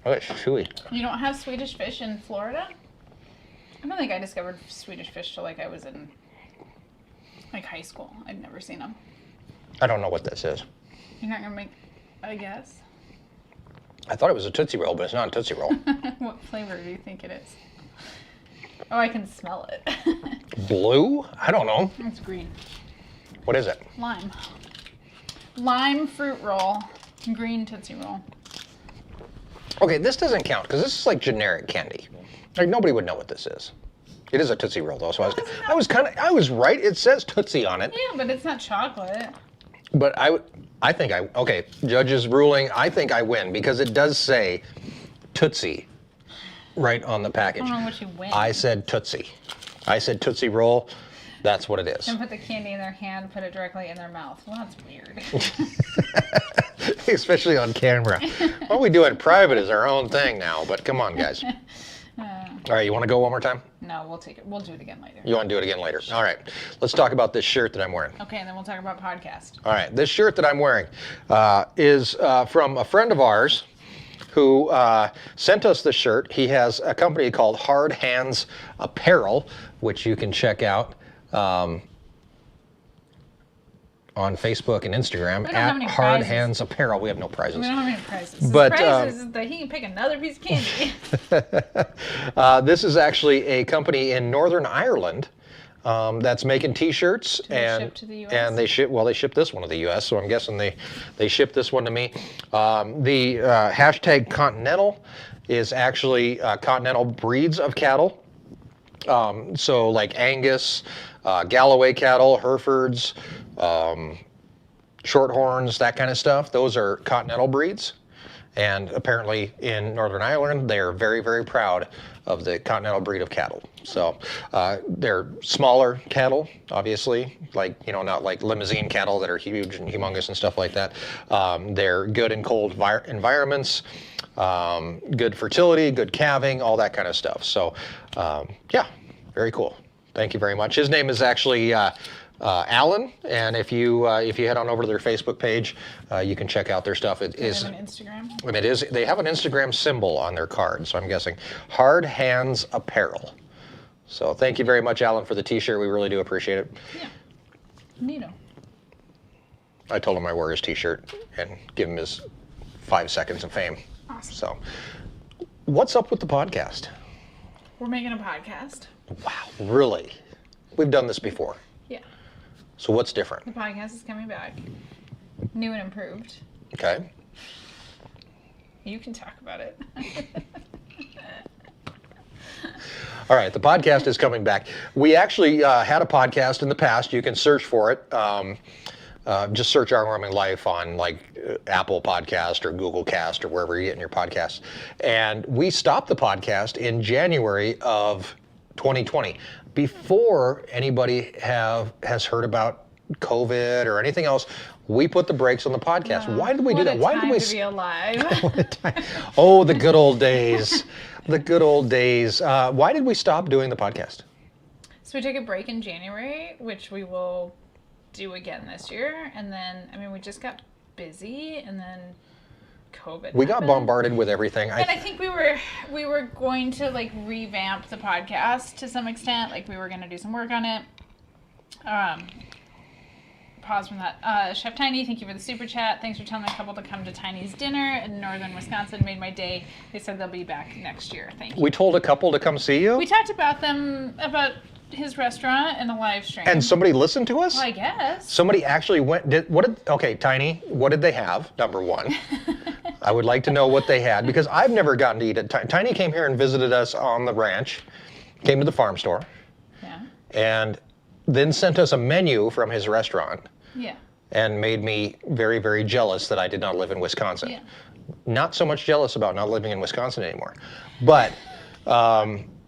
Oh, it's chewy. You don't have Swedish fish in Florida? I don't think I discovered Swedish fish till like I was in like high school. I'd never seen them. I don't know what this is. You're not gonna make, I guess. I thought it was a Tootsie Roll, but it's not a Tootsie Roll. What flavor do you think it is? Oh, I can smell it. Blue? I don't know. It's green. What is it? Lime. Lime fruit roll. Green Tootsie Roll. Okay, this doesn't count because this is like generic candy. Like nobody would know what this is. It is a Tootsie Roll though, so I was right. It says Tootsie on it. Yeah, but it's not chocolate. But okay, judge's ruling, I think I win because it does say Tootsie right on the package. I don't know what you win. I said Tootsie. I said Tootsie Roll. That's what it is. And put the candy in their hand, put it directly in their mouth. Well, that's weird. Especially on camera. What we do in private is our own thing now, but come on, guys. All right, you want to go one more time? No, we'll take it. We'll do it again later. You want to do it again later? All right, let's talk about this shirt that I'm wearing. Okay, and then we'll talk about podcast. All right, this shirt that I'm wearing is from a friend of ours who sent us the shirt. He has a company called Hard Hands Apparel, which you can check out on Facebook and Instagram at Hard Hands Apparel. We have no prizes. We don't have any prizes. But, The prize is that he can pick another piece of candy. This is actually a company in Northern Ireland that's making T-shirts, they ship to the US? and they ship this one to the U.S. So I'm guessing they shipped this one to me. The hashtag Continental is actually Continental breeds of cattle. So like Angus, Galloway cattle, Herefords, Shorthorns, that kind of stuff. Those are Continental breeds. And apparently in Northern Ireland, they are very, very proud of the Continental breed of cattle. So they're smaller cattle, obviously, like, not like limousine cattle that are huge and humongous and stuff like that. They're good in cold environments, good fertility, good calving, all that kind of stuff. So yeah, very cool. Thank you very much. His name is actually Alan, and if you head on over to their Facebook page, you can check out their stuff. It is. They have an Instagram. And it is. They have an Instagram symbol on their card, so I'm guessing Hard Hands Apparel. So thank you very much, Alan, for the T-shirt. We really do appreciate it. Yeah. Neato. I told him I wear his T-shirt and give him his 5 seconds of fame. Awesome. So, what's up with the podcast? We're making a podcast. Wow, really? We've done this before. Yeah. So what's different? The podcast is coming back. New and improved. Okay. You can talk about it. All right, the podcast is coming back. We actually had a podcast in the past. You can search for it. Just search Our Wyoming Life on Apple Podcast or Google Cast or wherever you're getting your podcasts. And we stopped the podcast in January of 2020 before anybody has heard about COVID or anything else. We put the brakes on the podcast. Why did we do that? Why did we? To be alive. Oh, the good old days. The good old days. Why did we stop doing the podcast? So we took a break in January, which we will do again this year. And then, we just got busy, and then COVID We got happened. bombarded with everything. And I think we were going to revamp the podcast to some extent. We were going to do some work on it. Pause from that. Chef Tiny, thank you for the super chat. Thanks for telling a couple to come to Tiny's dinner in northern Wisconsin. Made my day. They said they'll be back next year. Thank you. We told a couple to come see you? We talked about his restaurant in a live stream. And somebody listened to us? Well, I guess. Somebody actually went, okay, Tiny, what did they have, number one? I would like to know what they had, because I've never gotten to eat it. Tiny came here and visited us on the ranch, came to the farm store, Yeah. and then sent us a menu from his restaurant. Yeah. And made me very, very jealous that I did not live in Wisconsin. Yeah. Not so much jealous about not living in Wisconsin anymore. But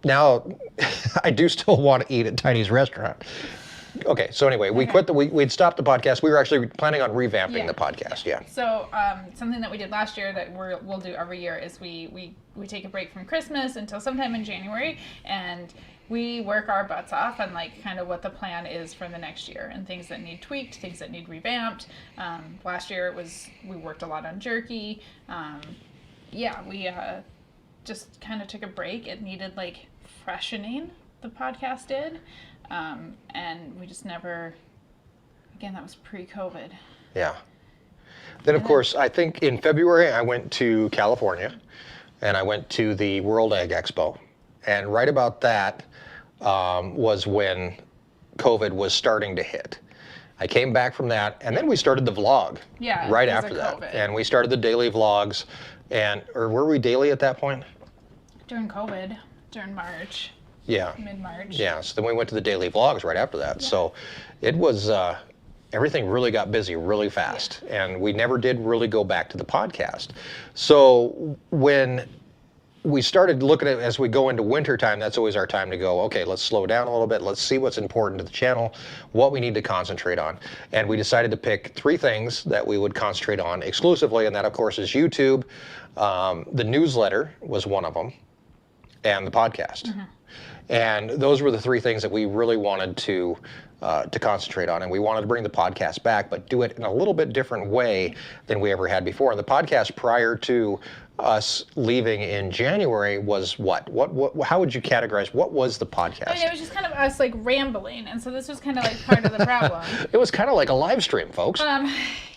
now I do still want to eat at Tiny's restaurant. Okay, so anyway, we'd stopped the podcast. We were actually planning on revamping the podcast, yeah. So something that we did last year that we'll do every year is we take a break from Christmas until sometime in January, and we work our butts off on kind of what the plan is for the next year and things that need tweaked, things that need revamped. Last year we worked a lot on jerky. We just kind of took a break. It needed freshening, the podcast did. And we just never, again, that was pre-COVID. Yeah. Then of course, I think in February I went to California and I went to the World Egg Expo. And right about that was when COVID was starting to hit. I came back from that, and then we started the vlog right after that. COVID. And we started the daily vlogs, or were we daily at that point? During COVID, during March. Yeah. Mid-March. Yeah, so then we went to the daily vlogs right after that. Yeah. So it was, everything really got busy really fast, and we never did really go back to the podcast. So when we started looking at, as we go into winter time, that's always our time to go, okay, let's slow down a little bit. Let's see what's important to the channel, what we need to concentrate on. And we decided to pick 3 things that we would concentrate on exclusively. And that, of course, is YouTube. The newsletter was one of them, and the podcast. Mm-hmm. And those were the 3 things that we really wanted to concentrate on. And we wanted to bring the podcast back, but do it in a little bit different way than we ever had before. And the podcast prior to us leaving in January was what? How would you categorize? What was the podcast? I mean, it was just kind of us like rambling, and so this was kind of like part of the problem. It was kind of like a live stream, folks.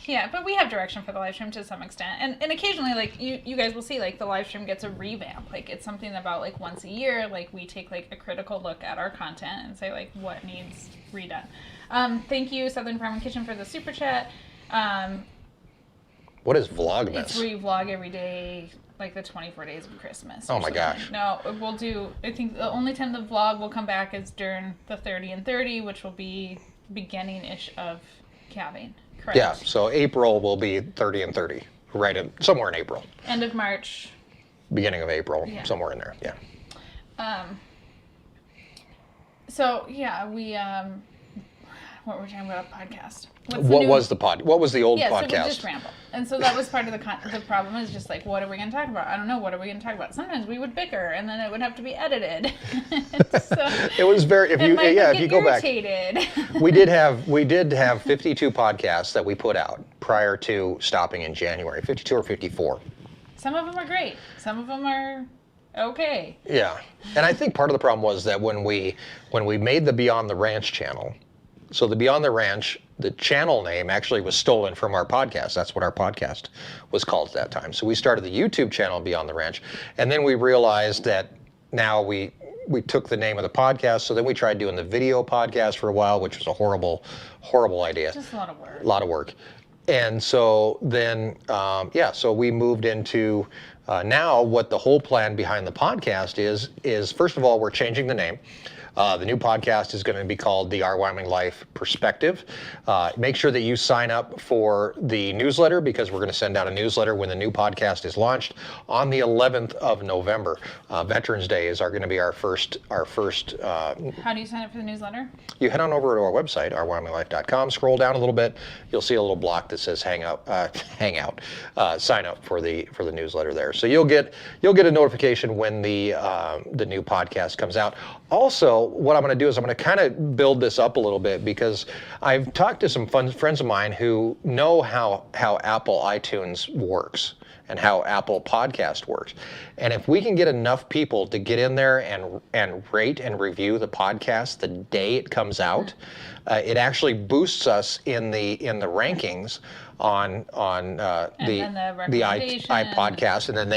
Yeah, but we have direction for the live stream to some extent, and occasionally, like you guys will see, like the live stream gets a revamp. Like it's something about like once a year, like we take like a critical look at our content and say like what needs redone. Thank you, Southern Farm and Kitchen, for the super chat. What is Vlogmas? It's where you vlog every day, like the 24 days of Christmas. Oh my gosh. No, we'll do, I think the only time the vlog will come back is during the 30 and 30, which will be beginning-ish of calving. Correct. Yeah, so April will be 30 and 30, somewhere in April. End of March. Beginning of April, Yeah. somewhere in there, yeah. So, yeah, we, what were we talking about, podcast? What was the old yeah, podcast? So we just ramble. And so that was part of the problem, is just like, what are we going to talk about? I don't know, what are we going to talk about? Sometimes we would bicker, and then it would have to be edited. So, it was very, if you go irritated. back, we did have 52 podcasts that we put out prior to stopping in January, 52 or 54. Some of them are great. Some of them are okay. Yeah, and I think part of the problem was that when we made the Beyond the Ranch channel, so the Beyond the Ranch, the channel name actually was stolen from our podcast. That's what our podcast was called at that time. So we started the YouTube channel Beyond the Ranch, and then we realized that now we took the name of the podcast. So then we tried doing the video podcast for a while, which was a horrible idea. Just a lot of work. A lot of work. And so then, so we moved into now what the whole plan behind the podcast is first of all, we're changing the name. The new podcast is going to be called the Our Wyoming Life Perspective. Make sure that you sign up for the newsletter, because we're going to send out a newsletter when the new podcast is launched on the 11th of November. Veterans Day is going to be our first. How do you sign up for the newsletter? You head on over to our website, ourwyominglife.com, scroll down a little bit, you'll see a little block that says hang out, sign up for the newsletter there. So you'll get a notification when the new podcast comes out. Also, what I'm going to do is I'm going to kind of build this up a little bit, because I've talked to some friends of mine who know how Apple iTunes works and how Apple Podcast works. And if we can get enough people to get in there and rate and review the podcast the day it comes out, it actually boosts us in the rankings on the iPodcast, and then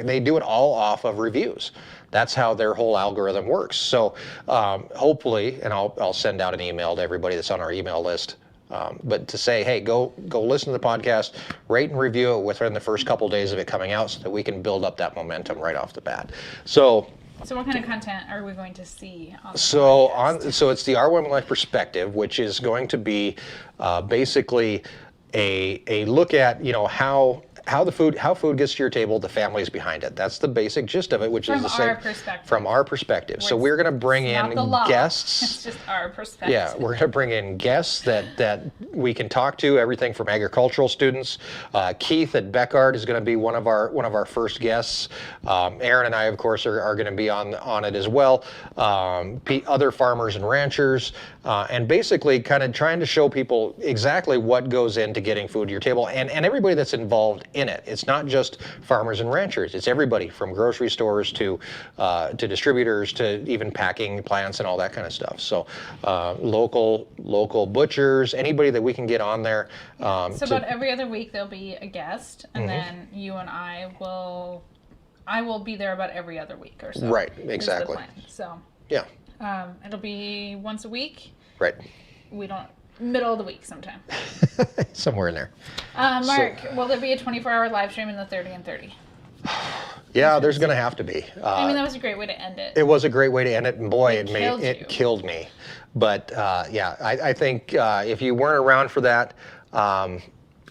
they do it all off of reviews. That's how their whole algorithm works. So hopefully, and I'll send out an email to everybody that's on our email list, but to say, hey, go listen to the podcast, rate and review it within the first couple days of it coming out, so that we can build up that momentum right off the bat. So what kind of content are we going to see on the podcast? So it's the Our Wyoming Life Perspective, which is going to be basically a look at how food gets to your table, the families behind it. That's the basic gist of it, which is the same from our perspective. So we're going to bring in guests. It's just our perspective. Yeah, we're going to bring in guests that we can talk to. Everything from agricultural students. Keith at Beckard is going to be one of our first guests. Erin and I, of course, are going to be on it as well. Other farmers and ranchers, and basically kind of trying to show people exactly what goes into getting food to your table, and everybody that's involved in it. It's not just farmers and ranchers. It's everybody from grocery stores to distributors to even packing plants and all that kind of stuff. So local butchers, anybody that we can get on there. So about every other week there'll be a guest, and then you and I will be there about every other week or so. Right, exactly. So yeah, it'll be once a week. Right. Middle of the week sometime. Somewhere in there. Mark, will there be a 24-hour live stream in the 30 and 30? Yeah, there's going to have to be. I mean, that was a great way to end it. It was a great way to end it, and boy, it killed me. But I think if you weren't around for that, and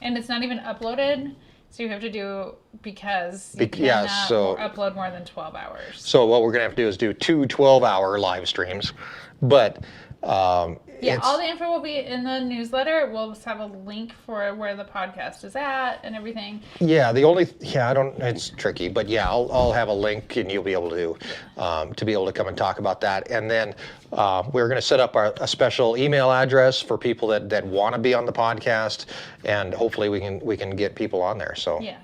it's not even uploaded, so you have to do because you cannot upload more than 12 hours. So what we're going to have to do is do 2 12-hour live streams, but. All the info will be in the newsletter. We'll just have a link for where the podcast is at and everything. Yeah, it's tricky, but yeah, I'll have a link, and you'll be able to be able to come and talk about that. And then we're going to set up a special email address for people that want to be on the podcast, and hopefully we can get people on there. So yeah.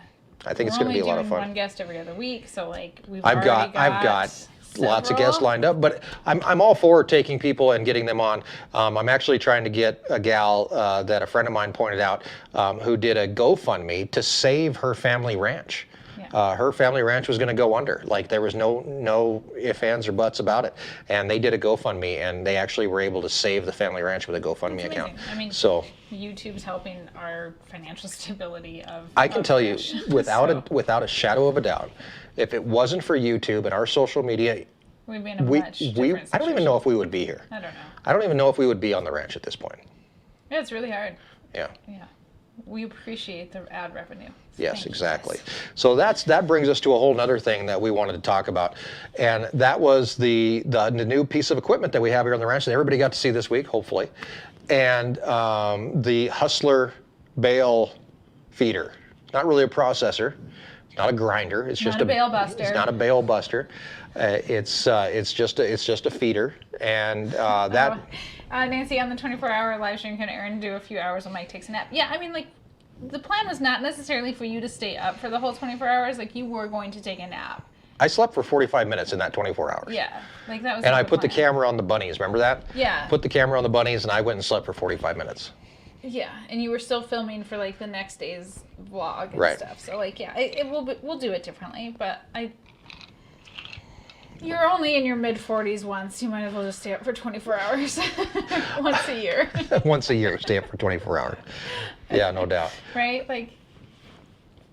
I think it's We're going to be a only lot of doing fun. one guest every other week, so like I've got lots of guests lined up, but I'm all for taking people and getting them on. I'm actually trying to get a gal that a friend of mine pointed out who did a GoFundMe to save her family ranch. Her family ranch was going to go under. Like there was no ifs, ands, or buts about it. And they did a GoFundMe, and they actually were able to save the family ranch with a GoFundMe account. I mean, so YouTube's helping our financial stability of. I can tell you, without without a shadow of a doubt, if it wasn't for YouTube and our social media, we'd be in a much different I don't even know if we would be here. I don't know. I don't even know if we would be on the ranch at this point. Yeah, it's really hard. Yeah. Yeah. We appreciate the ad revenue. So Yes, thank you, exactly. guys. So that brings us to a whole nother thing that we wanted to talk about, and that was the new piece of equipment that we have here on the ranch that everybody got to see this week, hopefully, and the Hustler bale feeder. Not really a processor, it's not a grinder. It's just a bale buster. It's not a bale buster. It's just a feeder, and that. Nancy, on the 24-hour live stream, can Erin do a few hours while Mike takes a nap? Yeah, I mean, like, the plan was not necessarily for you to stay up for the whole 24 hours. Like, you were going to take a nap. I slept for 45 minutes in that 24 hours. Yeah, like that was. And I the put the plan. camera on the bunnies. Remember that? Yeah. Put the camera on the bunnies, and I went and slept for 45 minutes. Yeah, and you were still filming for like the next day's vlog and Right. stuff. So like, yeah, we'll do it differently. But you're only in your mid-40s once. You might as well just stay up for 24 hours once a year. Once a year, stay up for 24 hours. Yeah, no doubt. Right? Like,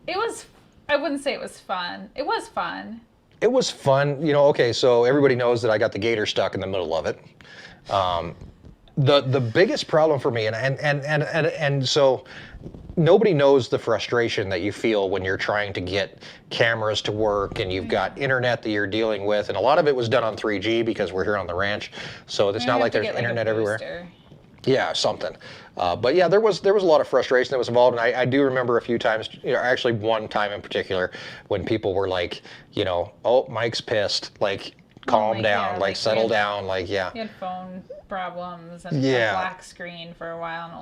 it was. I wouldn't say it was fun. It was fun. It was fun. You know, okay, so everybody knows that I got the gator stuck in the middle of it. The biggest problem for me, and so nobody knows the frustration that you feel when you're trying to get cameras to work and you've got internet that you're dealing with, and a lot of it was done on 3G because we're here on the ranch, so it's not like there's internet everywhere. Yeah, something. But yeah, there was a lot of frustration that was involved, and I do remember a few times, you know, actually one time in particular, when people were like, you know, oh, Mike's pissed, like, calm down, like settle down, like, yeah. He had phone problems and a black screen for a while and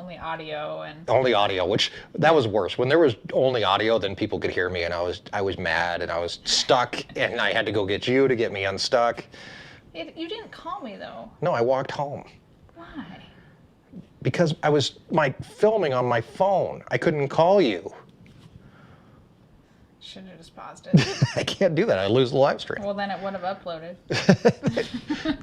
only audio which that was worse. When there was only audio, then people could hear me, and I was mad, and I was stuck, and I had to go get you to get me unstuck. You didn't call me though. No, I walked home. Why? Because I was filming on my phone. I couldn't call you. Should have just paused it. I can't do that. I lose the live stream. Well, then it would have uploaded.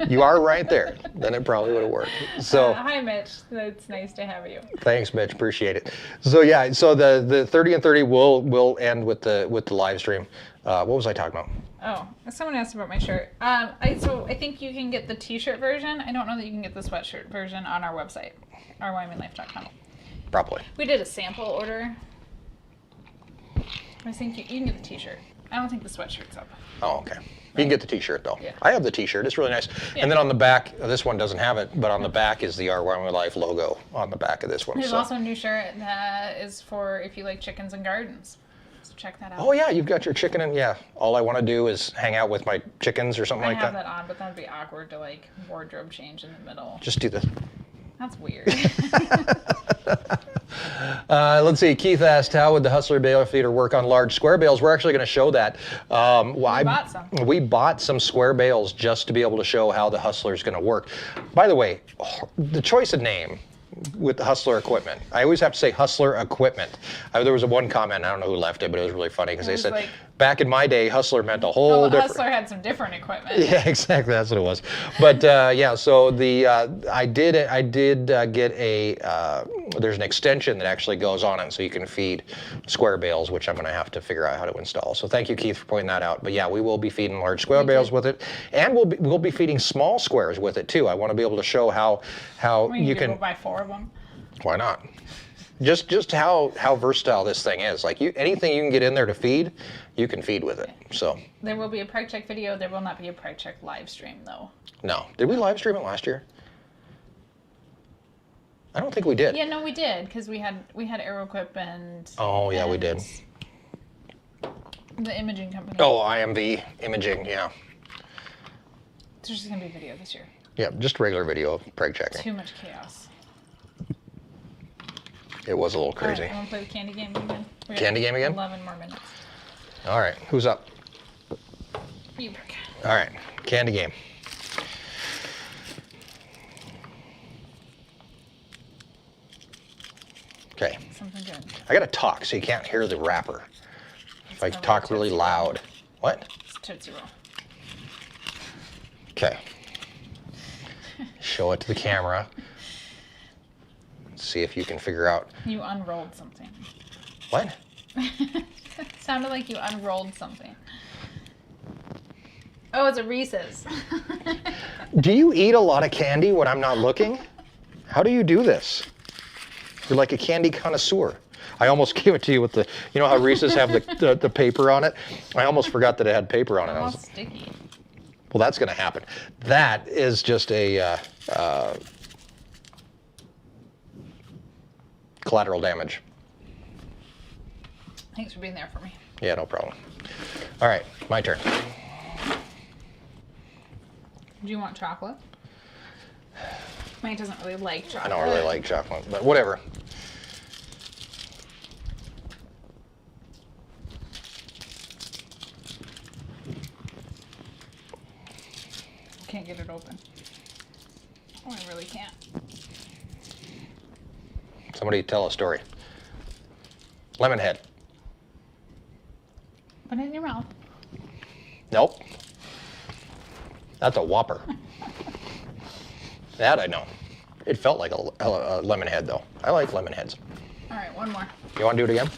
You are right there. Then it probably would have worked. So hi, Mitch. It's nice to have you. Thanks, Mitch. Appreciate it. So yeah, so the 30 and 30 will end with the live stream. What was I talking about? Oh, someone asked about my shirt. So I think you can get the T-shirt version. I don't know that you can get the sweatshirt version on our website, ourwyominglife.com. Probably. We did a sample order. I think you can get the T-shirt. I don't think the sweatshirt's up. Oh, okay. You can get the T-shirt though. Yeah. I have the T-shirt. It's really nice. Yeah. And then on the back, this one doesn't have it, but on the back is the Our Wyoming Life logo on the back of this one. There's also a new shirt that is for if you like chickens and gardens. So check that out. Oh yeah, you've got your chicken and all I want to do is hang out with my chickens or something like that. I have that on, but that'd be awkward to like wardrobe change in the middle. Just do this. That's weird. Let's see. Keith asked, how would the Hustler bale feeder work on large square bales? We're actually going to show that. Bought some. We bought some square bales just to be able to show how the Hustler is going to work. By the way, the choice of name with the Hustler equipment. I always have to say Hustler equipment. There was one comment, I don't know who left it, but it was really funny because they said, like, back in my day, Hustler meant a whole different... Hustler had some different equipment. Yeah, exactly. That's what it was. But yeah, so I did get there's an extension that actually goes on it so you can feed square bales, which I'm going to have to figure out how to install. So thank you, Keith, for pointing that out. But yeah, we will be feeding large square bales with it, and we'll be feeding small squares with it too. I want to be able to show how you can buy 4 of them. Why not? Just how versatile this thing is. Like anything you can get in there to feed, you can feed with it. So there will be a Preg Check video. There will not be a Preg Check live stream though. No. Did we live stream it last year? I don't think we did. Yeah, no, we did because we had AeroQuip and. Oh yeah, we did. The imaging company. Oh, IMV imaging, yeah. There's just gonna be video this year. Yeah, just regular video of Preg checking. Too much chaos. It was a little crazy. All right, I want to play the candy game again. Candy game again? 11 more minutes. All right, who's up? You. All right, candy game. Okay. Something good. I gotta talk so you can't hear the wrapper. If I probably talk really Tootsie Roll. loud. What? It's Tootsie Roll. Okay. Show it to the camera. See if you can figure out. You unrolled something. What? It sounded like you unrolled something. Oh, it's a Reese's. Do you eat a lot of candy when I'm not looking? How do you do this? You're like a candy connoisseur. I almost gave it to you with the, you know how Reese's have the paper on it? I almost forgot that it had paper on it. Almost sticky. Well, that's going to happen. That is just a collateral damage. Thanks for being there for me. Yeah, no problem. All right, my turn. Do you want chocolate? Mine doesn't really like I chocolate. don't really like chocolate, but whatever. Can't get it open. Oh, I really can't. Somebody tell a story. Lemon head. Put it in your mouth. Nope. That's a Whopper. That I know. It felt like a lemon head, though. I like lemon heads. All right, one more. You want to do it again?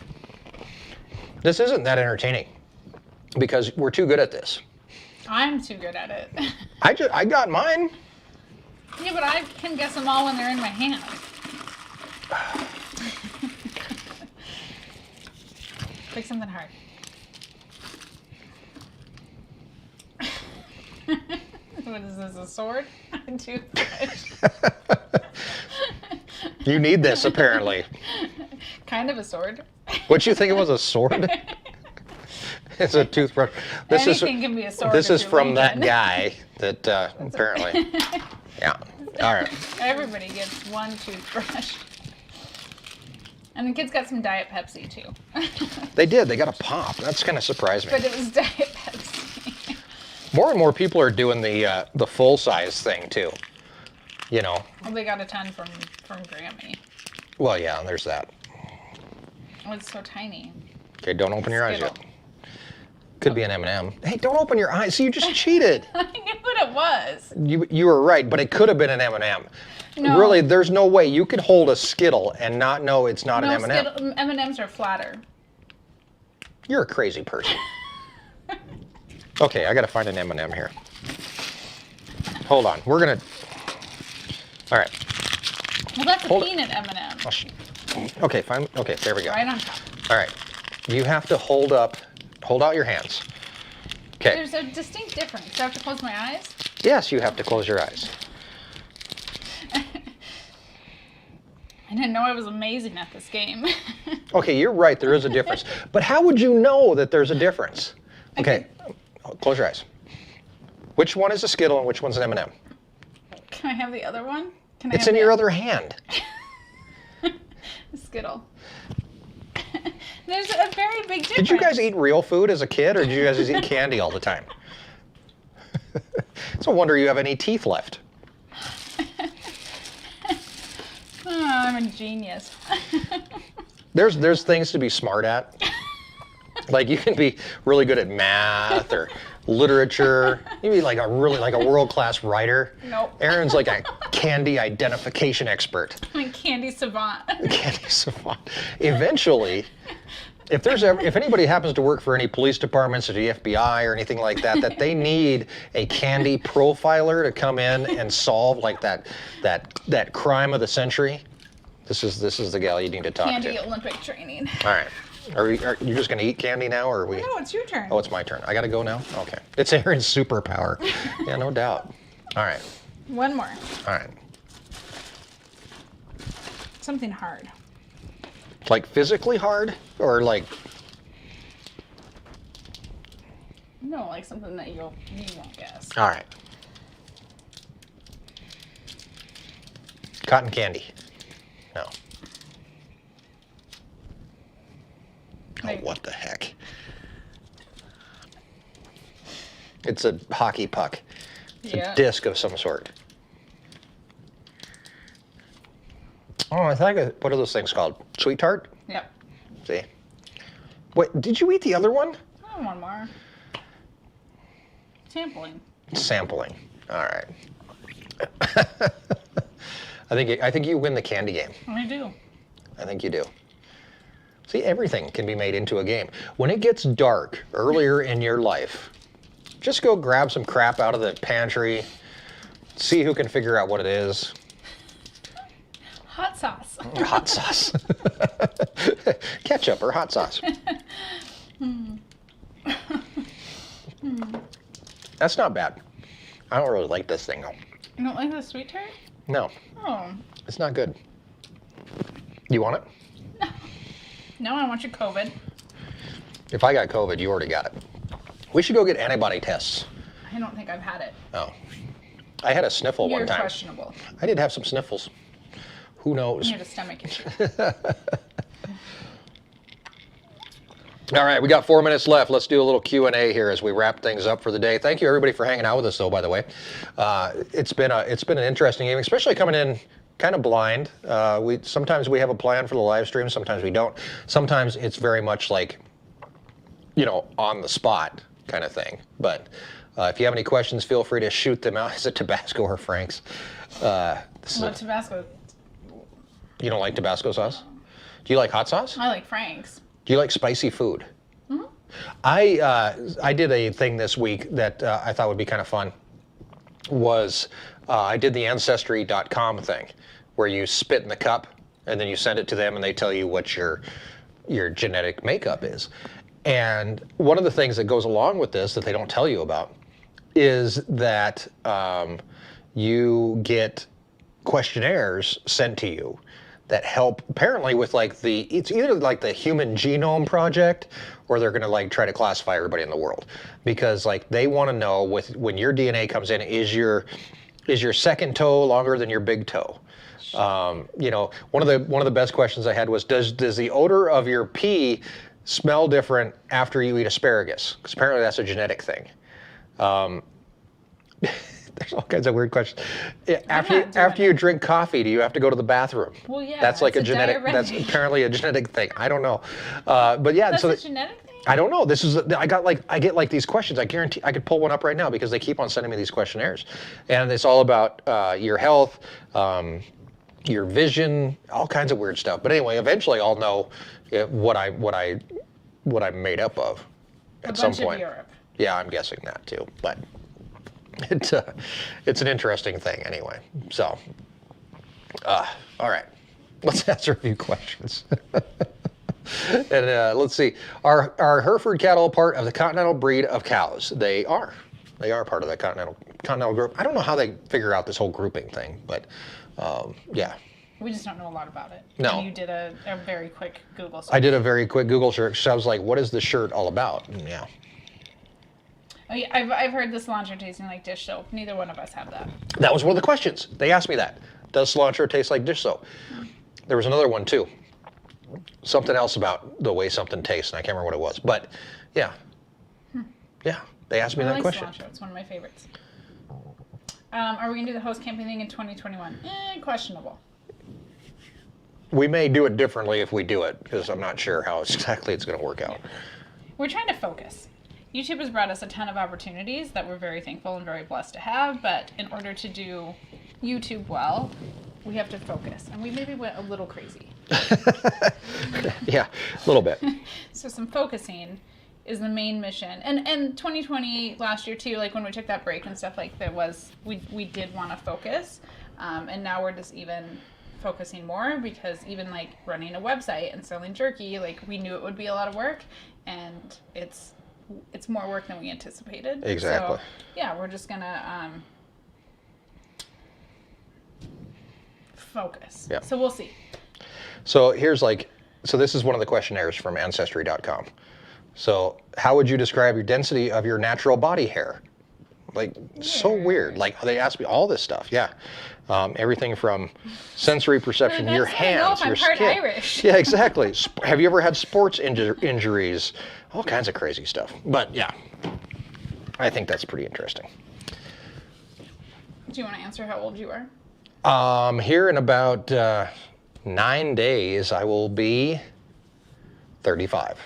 This isn't that entertaining because we're too good at this. I'm too good at it. I got mine. Yeah, but I can guess them all when they're in my hand. Pick something hard. What is this, a sword? A toothbrush? You need this, apparently. Kind of a sword. What'd you think it was, a sword? It's a toothbrush. Anything can be a sword. This if is you're from that Lincoln. guy that apparently. Yeah. All right. Everybody gets one toothbrush. And the kids got some Diet Pepsi too. They did. They got a pop. That's kind of surprised me. But it was Diet Pepsi. More and more people are doing the full size thing too. You know. Well, they got a ton from Grammy. Well, yeah. There's that. Oh, it's so tiny. Okay. Don't open your eyes Skittle. yet. Could be an M&M. Hey, don't open your eyes. See, you just cheated. I knew what it was. You were right, but it could have been an M&M. No. Really, there's no way you could hold a Skittle and not know it's not No, an M&M. M&Ms are flatter. You're a crazy person. Okay, I gotta find an M&M here. Hold on, we're gonna. All right. Well, that's Hold a it. peanut M&M. Okay, fine. Okay, there we go. Right on top. All right, you have to hold out your hands. Okay. There's a distinct difference. Do I have to close my eyes? Yes, you have to close your eyes. I didn't know I was amazing at this game. Okay, you're right. There is a difference. But how would you know that there's a difference? Okay, close your eyes. Which one is a Skittle and which one's an M&M? Can I have the other one? Can I It's have in your other hand. the Skittle? There's a very big difference. Did you guys eat real food as a kid, or did you guys just eat candy all the time? It's a wonder you have any teeth left. Oh, I'm a genius. There's things to be smart at. Like you can be really good at math or literature. You can be like a world-class writer. Nope. Erin's like a candy identification expert. I'm a candy savant. Candy savant. Eventually, if anybody happens to work for any police departments or the FBI or anything like that, that they need a candy profiler to come in and solve like that crime of the century, this is the gal you need to talk Candy to. Olympic training. All right. Are you just gonna eat candy now, or are we? No, it's your turn. Oh, it's my turn. I gotta go now. Okay. It's Erin's superpower. Yeah, no doubt. All right. One more. All right. Something hard. Like physically hard, or like? No, like something that you won't guess. All right. Cotton candy. No. Oh, Like- what the heck? It's a hockey puck. It's Yeah. a disc of some sort. Oh, I think, what are those things called? Sweet tart? Yep. See? Wait, did you eat the other one? Oh, one more. Sampling. Sampling. All right. I think you win the candy game. I do. I think you do. See, everything can be made into a game. When it gets dark earlier in your life, just go grab some crap out of the pantry, see who can figure out what it is. Hot sauce. Hot sauce. Ketchup or hot sauce. That's not bad. I don't really like this thing though. You don't like the sweet tart? No, Oh. it's not good. You want it? No, I want your COVID. If I got COVID, you already got it. We should go get antibody tests. I don't think I've had it. Oh. I had a sniffle You're one time. questionable. I did have some sniffles. Who knows? You had a stomach issue. All right, we got 4 minutes left. Let's do a little Q&A here as we wrap things up for the day. Thank you everybody for hanging out with us though, by the way. It's been an interesting evening, especially coming in kind of blind. Sometimes we have a plan for the live stream, sometimes we don't. Sometimes it's very much like, on the spot kind of thing. But if you have any questions, feel free to shoot them out. Is it Tabasco or Frank's? Tabasco. You don't like Tabasco sauce? Do you like hot sauce? I like Frank's. Do you like spicy food? Mm-hmm. I did a thing this week that I thought would be kind of fun. I did the Ancestry.com thing, where you spit in the cup and then you send it to them and they tell you what your genetic makeup is. And one of the things that goes along with this that they don't tell you about is that you get questionnaires sent to you that help apparently with it's either like the Human Genome Project, or they're going to try to classify everybody in the world, because they want to know when your DNA comes in, is your second toe longer than your big toe? One of the best questions I had was, does the odor of your pee smell different after you eat asparagus? Because apparently that's a genetic thing. There's all kinds of weird questions. After you drink coffee, do you have to go to the bathroom? Well, yeah. That's like a it's genetic. diuretic. That's apparently a genetic thing. I don't know, but yeah. That's so a genetic thing? I don't know. I get these questions. I guarantee I could pull one up right now because they keep on sending me these questionnaires, and it's all about your health, your vision, all kinds of weird stuff. But anyway, eventually I'll know what I'm made up of at some point. Of Europe. Yeah, I'm guessing that too, but. It's an interesting thing anyway. So, all right, let's answer a few questions. And let's see, are Hereford cattle part of the continental breed of cows? They are. They are part of the continental group. I don't know how they figure out this whole grouping thing, but yeah. We just don't know a lot about it. No. And you did a very quick Google search. I did a very quick Google search. So I was like, what is this shirt all about? And yeah. Oh, yeah, I've heard the cilantro tasting like dish soap. Neither one of us have that. That was one of the questions. They asked me that. Does cilantro taste like dish soap? There was another one too. Something else about the way something tastes, and I can't remember what it was. But yeah. Yeah, they asked me I that like question. cilantro. It's one of my favorites. Are we going to do the host camping thing in 2021? Questionable. We may do it differently if we do it, because I'm not sure how exactly it's going to work out. We're trying to focus. YouTube has brought us a ton of opportunities that we're very thankful and very blessed to have, but in order to do YouTube well, we have to focus. And we maybe went a little crazy. Yeah, a little bit. So some focusing is the main mission. And 2020 last year too, when we took that break and stuff, we did want to focus. And now we're just even focusing more, because even running a website and selling jerky, we knew it would be a lot of work, and it's more work than we anticipated. Exactly. So, yeah, we're just gonna focus. Yeah. So we'll see. So so this is one of the questionnaires from Ancestry.com. So how would you describe your density of your natural body hair? So weird. They asked me all this stuff. Yeah. Everything from sensory perception, your hands, your skin. I'm part Irish. Yeah, exactly. Have you ever had sports injuries? All kinds of crazy stuff. But yeah. I think that's pretty interesting. Do you want to answer how old you are? Here in about 9 days, I will be 35.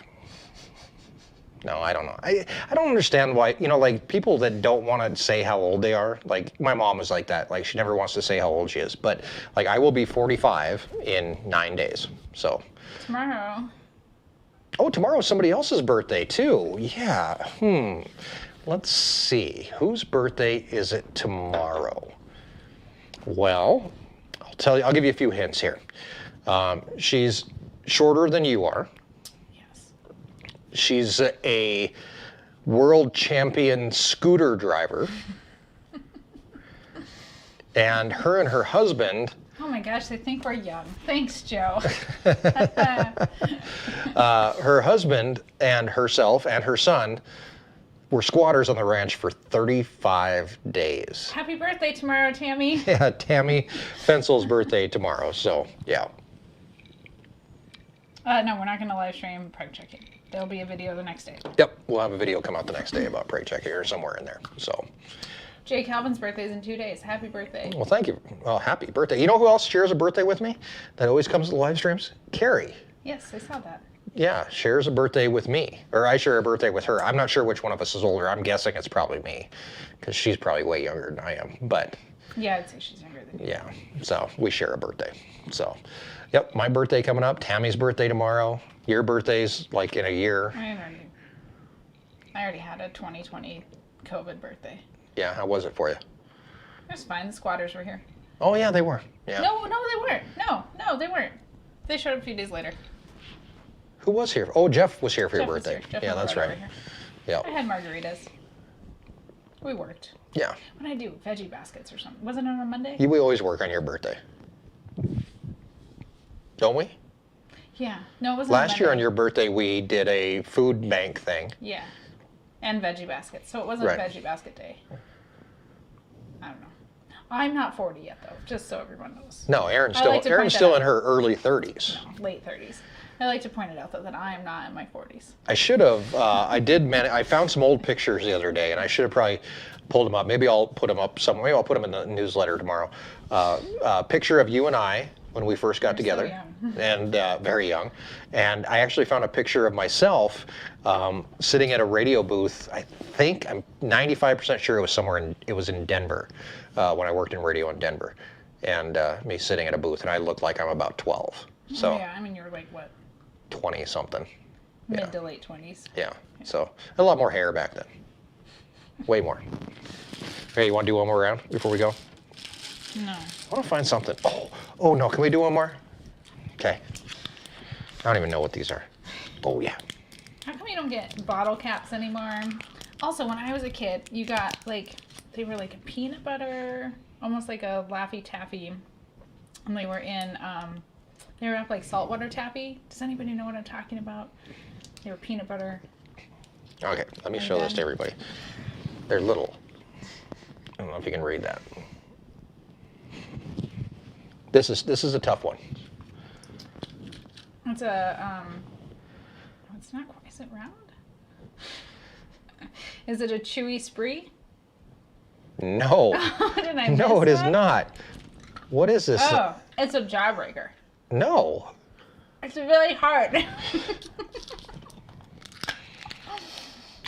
No, I don't know. I don't understand why, you know, like people that don't want to say how old they are, like my mom is like that. Like she never wants to say how old she is. But like I will be 45 in 9 days. So. Tomorrow. Oh, tomorrow's somebody else's birthday too. Yeah. Let's see. Whose birthday is it tomorrow? Well, I'll tell you, I'll give you a few hints here. She's shorter than you are. Yes. She's a world champion scooter driver. And her husband. Oh my gosh, they think we're young. Thanks, Joe. Her husband and herself and her son were squatters on the ranch for 35 days. Happy birthday tomorrow, Tammy. Yeah, Tammy Fensel's birthday tomorrow, so yeah. No, we're not going to live stream preg checking. There'll be a video the next day. Yep, we'll have a video come out the next day about preg checking or somewhere in there, so. Jay Calvin's birthday is in 2 days. Happy birthday. Well, thank you. Well, happy birthday. You know who else shares a birthday with me that always comes to the live streams? Carrie. Yes, I saw that. Yeah, shares a birthday with me, or I share a birthday with her. I'm not sure which one of us is older. I'm guessing it's probably me, because she's probably way younger than I am. But Yeah, I'd say she's younger than you. yeah, so we share a birthday. So, yep, my birthday coming up. Tammy's birthday tomorrow. Your birthday's like in a year. I already had a 2020 COVID birthday. Yeah, how was it for you? It was fine. The squatters were here. Oh yeah, they were. Yeah. No, they weren't. No, they weren't. They showed up a few days later. Who was here? Oh, Jeff was here for your Jeff was birthday. here. Jeff Yeah, and that's Loretta right. were here. Yeah. I had margaritas. We worked. Yeah. What did I do? Veggie baskets or something. Wasn't it on a Monday? We always work on your birthday. Don't we? Yeah. No, it wasn't Last year on Monday. your birthday, we did a food bank thing. Yeah. And veggie baskets. So it wasn't Right. a veggie basket day. I don't know. I'm not 40 yet, though, just so everyone knows. No, Erin's I still like to Erin's point that still out. in her early 30s. Late 30s. I like to point it out, though, that I am not in my 40s. I should have. I found some old pictures the other day, and I should have probably pulled them up. Maybe I'll put them up somewhere. Maybe I'll put them in the newsletter tomorrow. A picture of you and I when we first got You're so together, young. and very young. And I actually found a picture of myself sitting at a radio booth. I think I'm 95% sure it was somewhere it was in Denver when I worked in radio in Denver, and me sitting at a booth, and I looked like I'm about 12. So Oh, yeah, I mean, you were like, what, 20 something. mid to late 20s. Yeah. So a lot more hair back then. Way more. Hey, you want to do one more round before we go? No. I want to find something. Oh no, can we do one more? Okay. I don't even know what these are. Oh yeah. How come you don't get bottle caps anymore? Also, when I was a kid, you got, like, they were like a peanut butter, almost like a Laffy Taffy. And they were in, they were up like saltwater taffy. Does anybody know what I'm talking about? They were peanut butter. Okay, let me show this to everybody. They're little. I don't know if you can read that. This is a tough one. It's a, it's not quite, is it round? Is it a chewy spree? No. Did I No, it miss is one? not. What is this? Oh, it's a jawbreaker. No. It's really hard.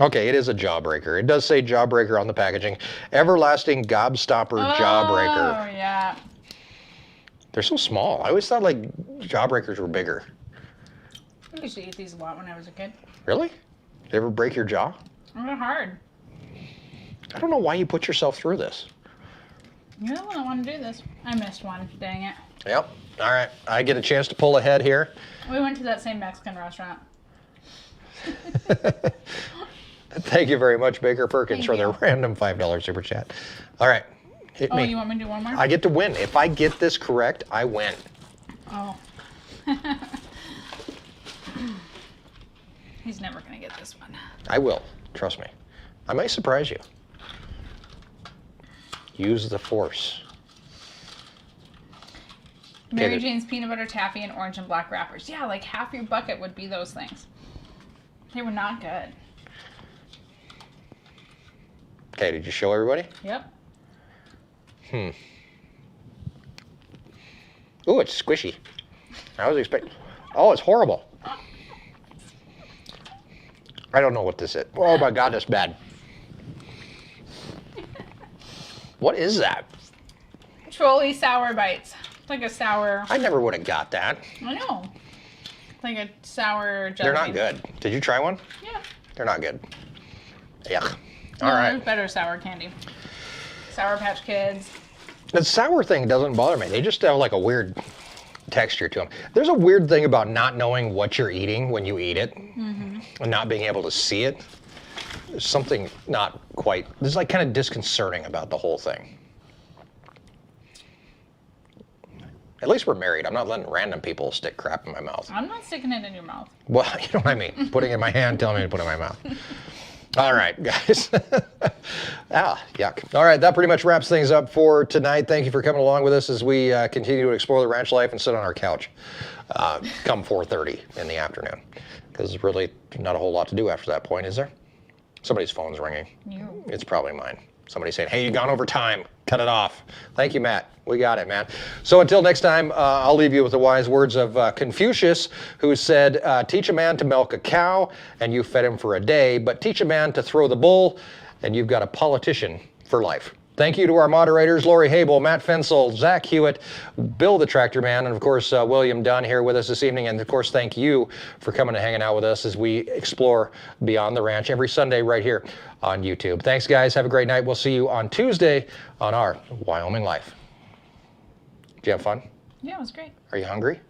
Okay, it is a jawbreaker. It does say jawbreaker on the packaging. Everlasting Gobstopper Jawbreaker. Oh, yeah. They're so small. I always thought like jawbreakers were bigger. I used to eat these a lot when I was a kid. Really? Did you ever break your jaw? They're hard. I don't know why you put yourself through this. You're the one that wanted to do this. I missed one. Dang it. Yep. All right. I get a chance to pull ahead here. We went to that same Mexican restaurant. Thank you very much, Baker Perkins, Thank for the you. random $5 super chat. All right. Hit Oh, me. you want me to do one more? I get to win. If I get this correct, I win. Oh. He's never going to get this one. I will. Trust me. I might surprise you. Use the force. Mary it. Jane's peanut butter taffy and orange and black wrappers. Yeah, like half your bucket would be those things. They were not good. Okay, did you show everybody? Yep. Ooh, it's squishy. I was expecting. Oh, it's horrible. I don't know what this is. Oh my God, that's bad. What is that? Trolley sour bites. It's like a sour. I never would have got that. I know. It's like a sour jelly. They're not bean. good. Did you try one? Yeah. They're not good. Yuck. No, All right. There's better sour candy. Sour Patch Kids. The sour thing doesn't bother me. They just have like a weird texture to them. There's a weird thing about not knowing what you're eating when you eat it and not being able to see it. There's something not quite, there's like kind of disconcerting about the whole thing. At least we're married. I'm not letting random people stick crap in my mouth. I'm not sticking it in your mouth. Well, you know what I mean. Putting it in my hand, telling me to put it in my mouth. All right, guys. Yuck. All right, that pretty much wraps things up for tonight. Thank you for coming along with us as we continue to explore the ranch life and sit on our couch come 4:30 in the afternoon. Because there's really not a whole lot to do after that point, is there? Somebody's phone's ringing. You. It's probably mine. Somebody's saying, hey, you've gone over time. Cut it off. Thank you, Matt. We got it, man. So until next time, I'll leave you with the wise words of Confucius, who said, teach a man to milk a cow, and you fed him for a day, but teach a man to throw the bull, and you've got a politician for life. Thank you to our moderators, Lori Habel, Matt Fensel, Zach Hewitt, Bill the Tractor Man, and of course, William Dunn here with us this evening. And of course, thank you for coming and hanging out with us as we explore Beyond the Ranch every Sunday right here on YouTube. Thanks, guys. Have a great night. We'll see you on Tuesday on our Wyoming Life. Did you have fun? Yeah, it was great. Are you hungry?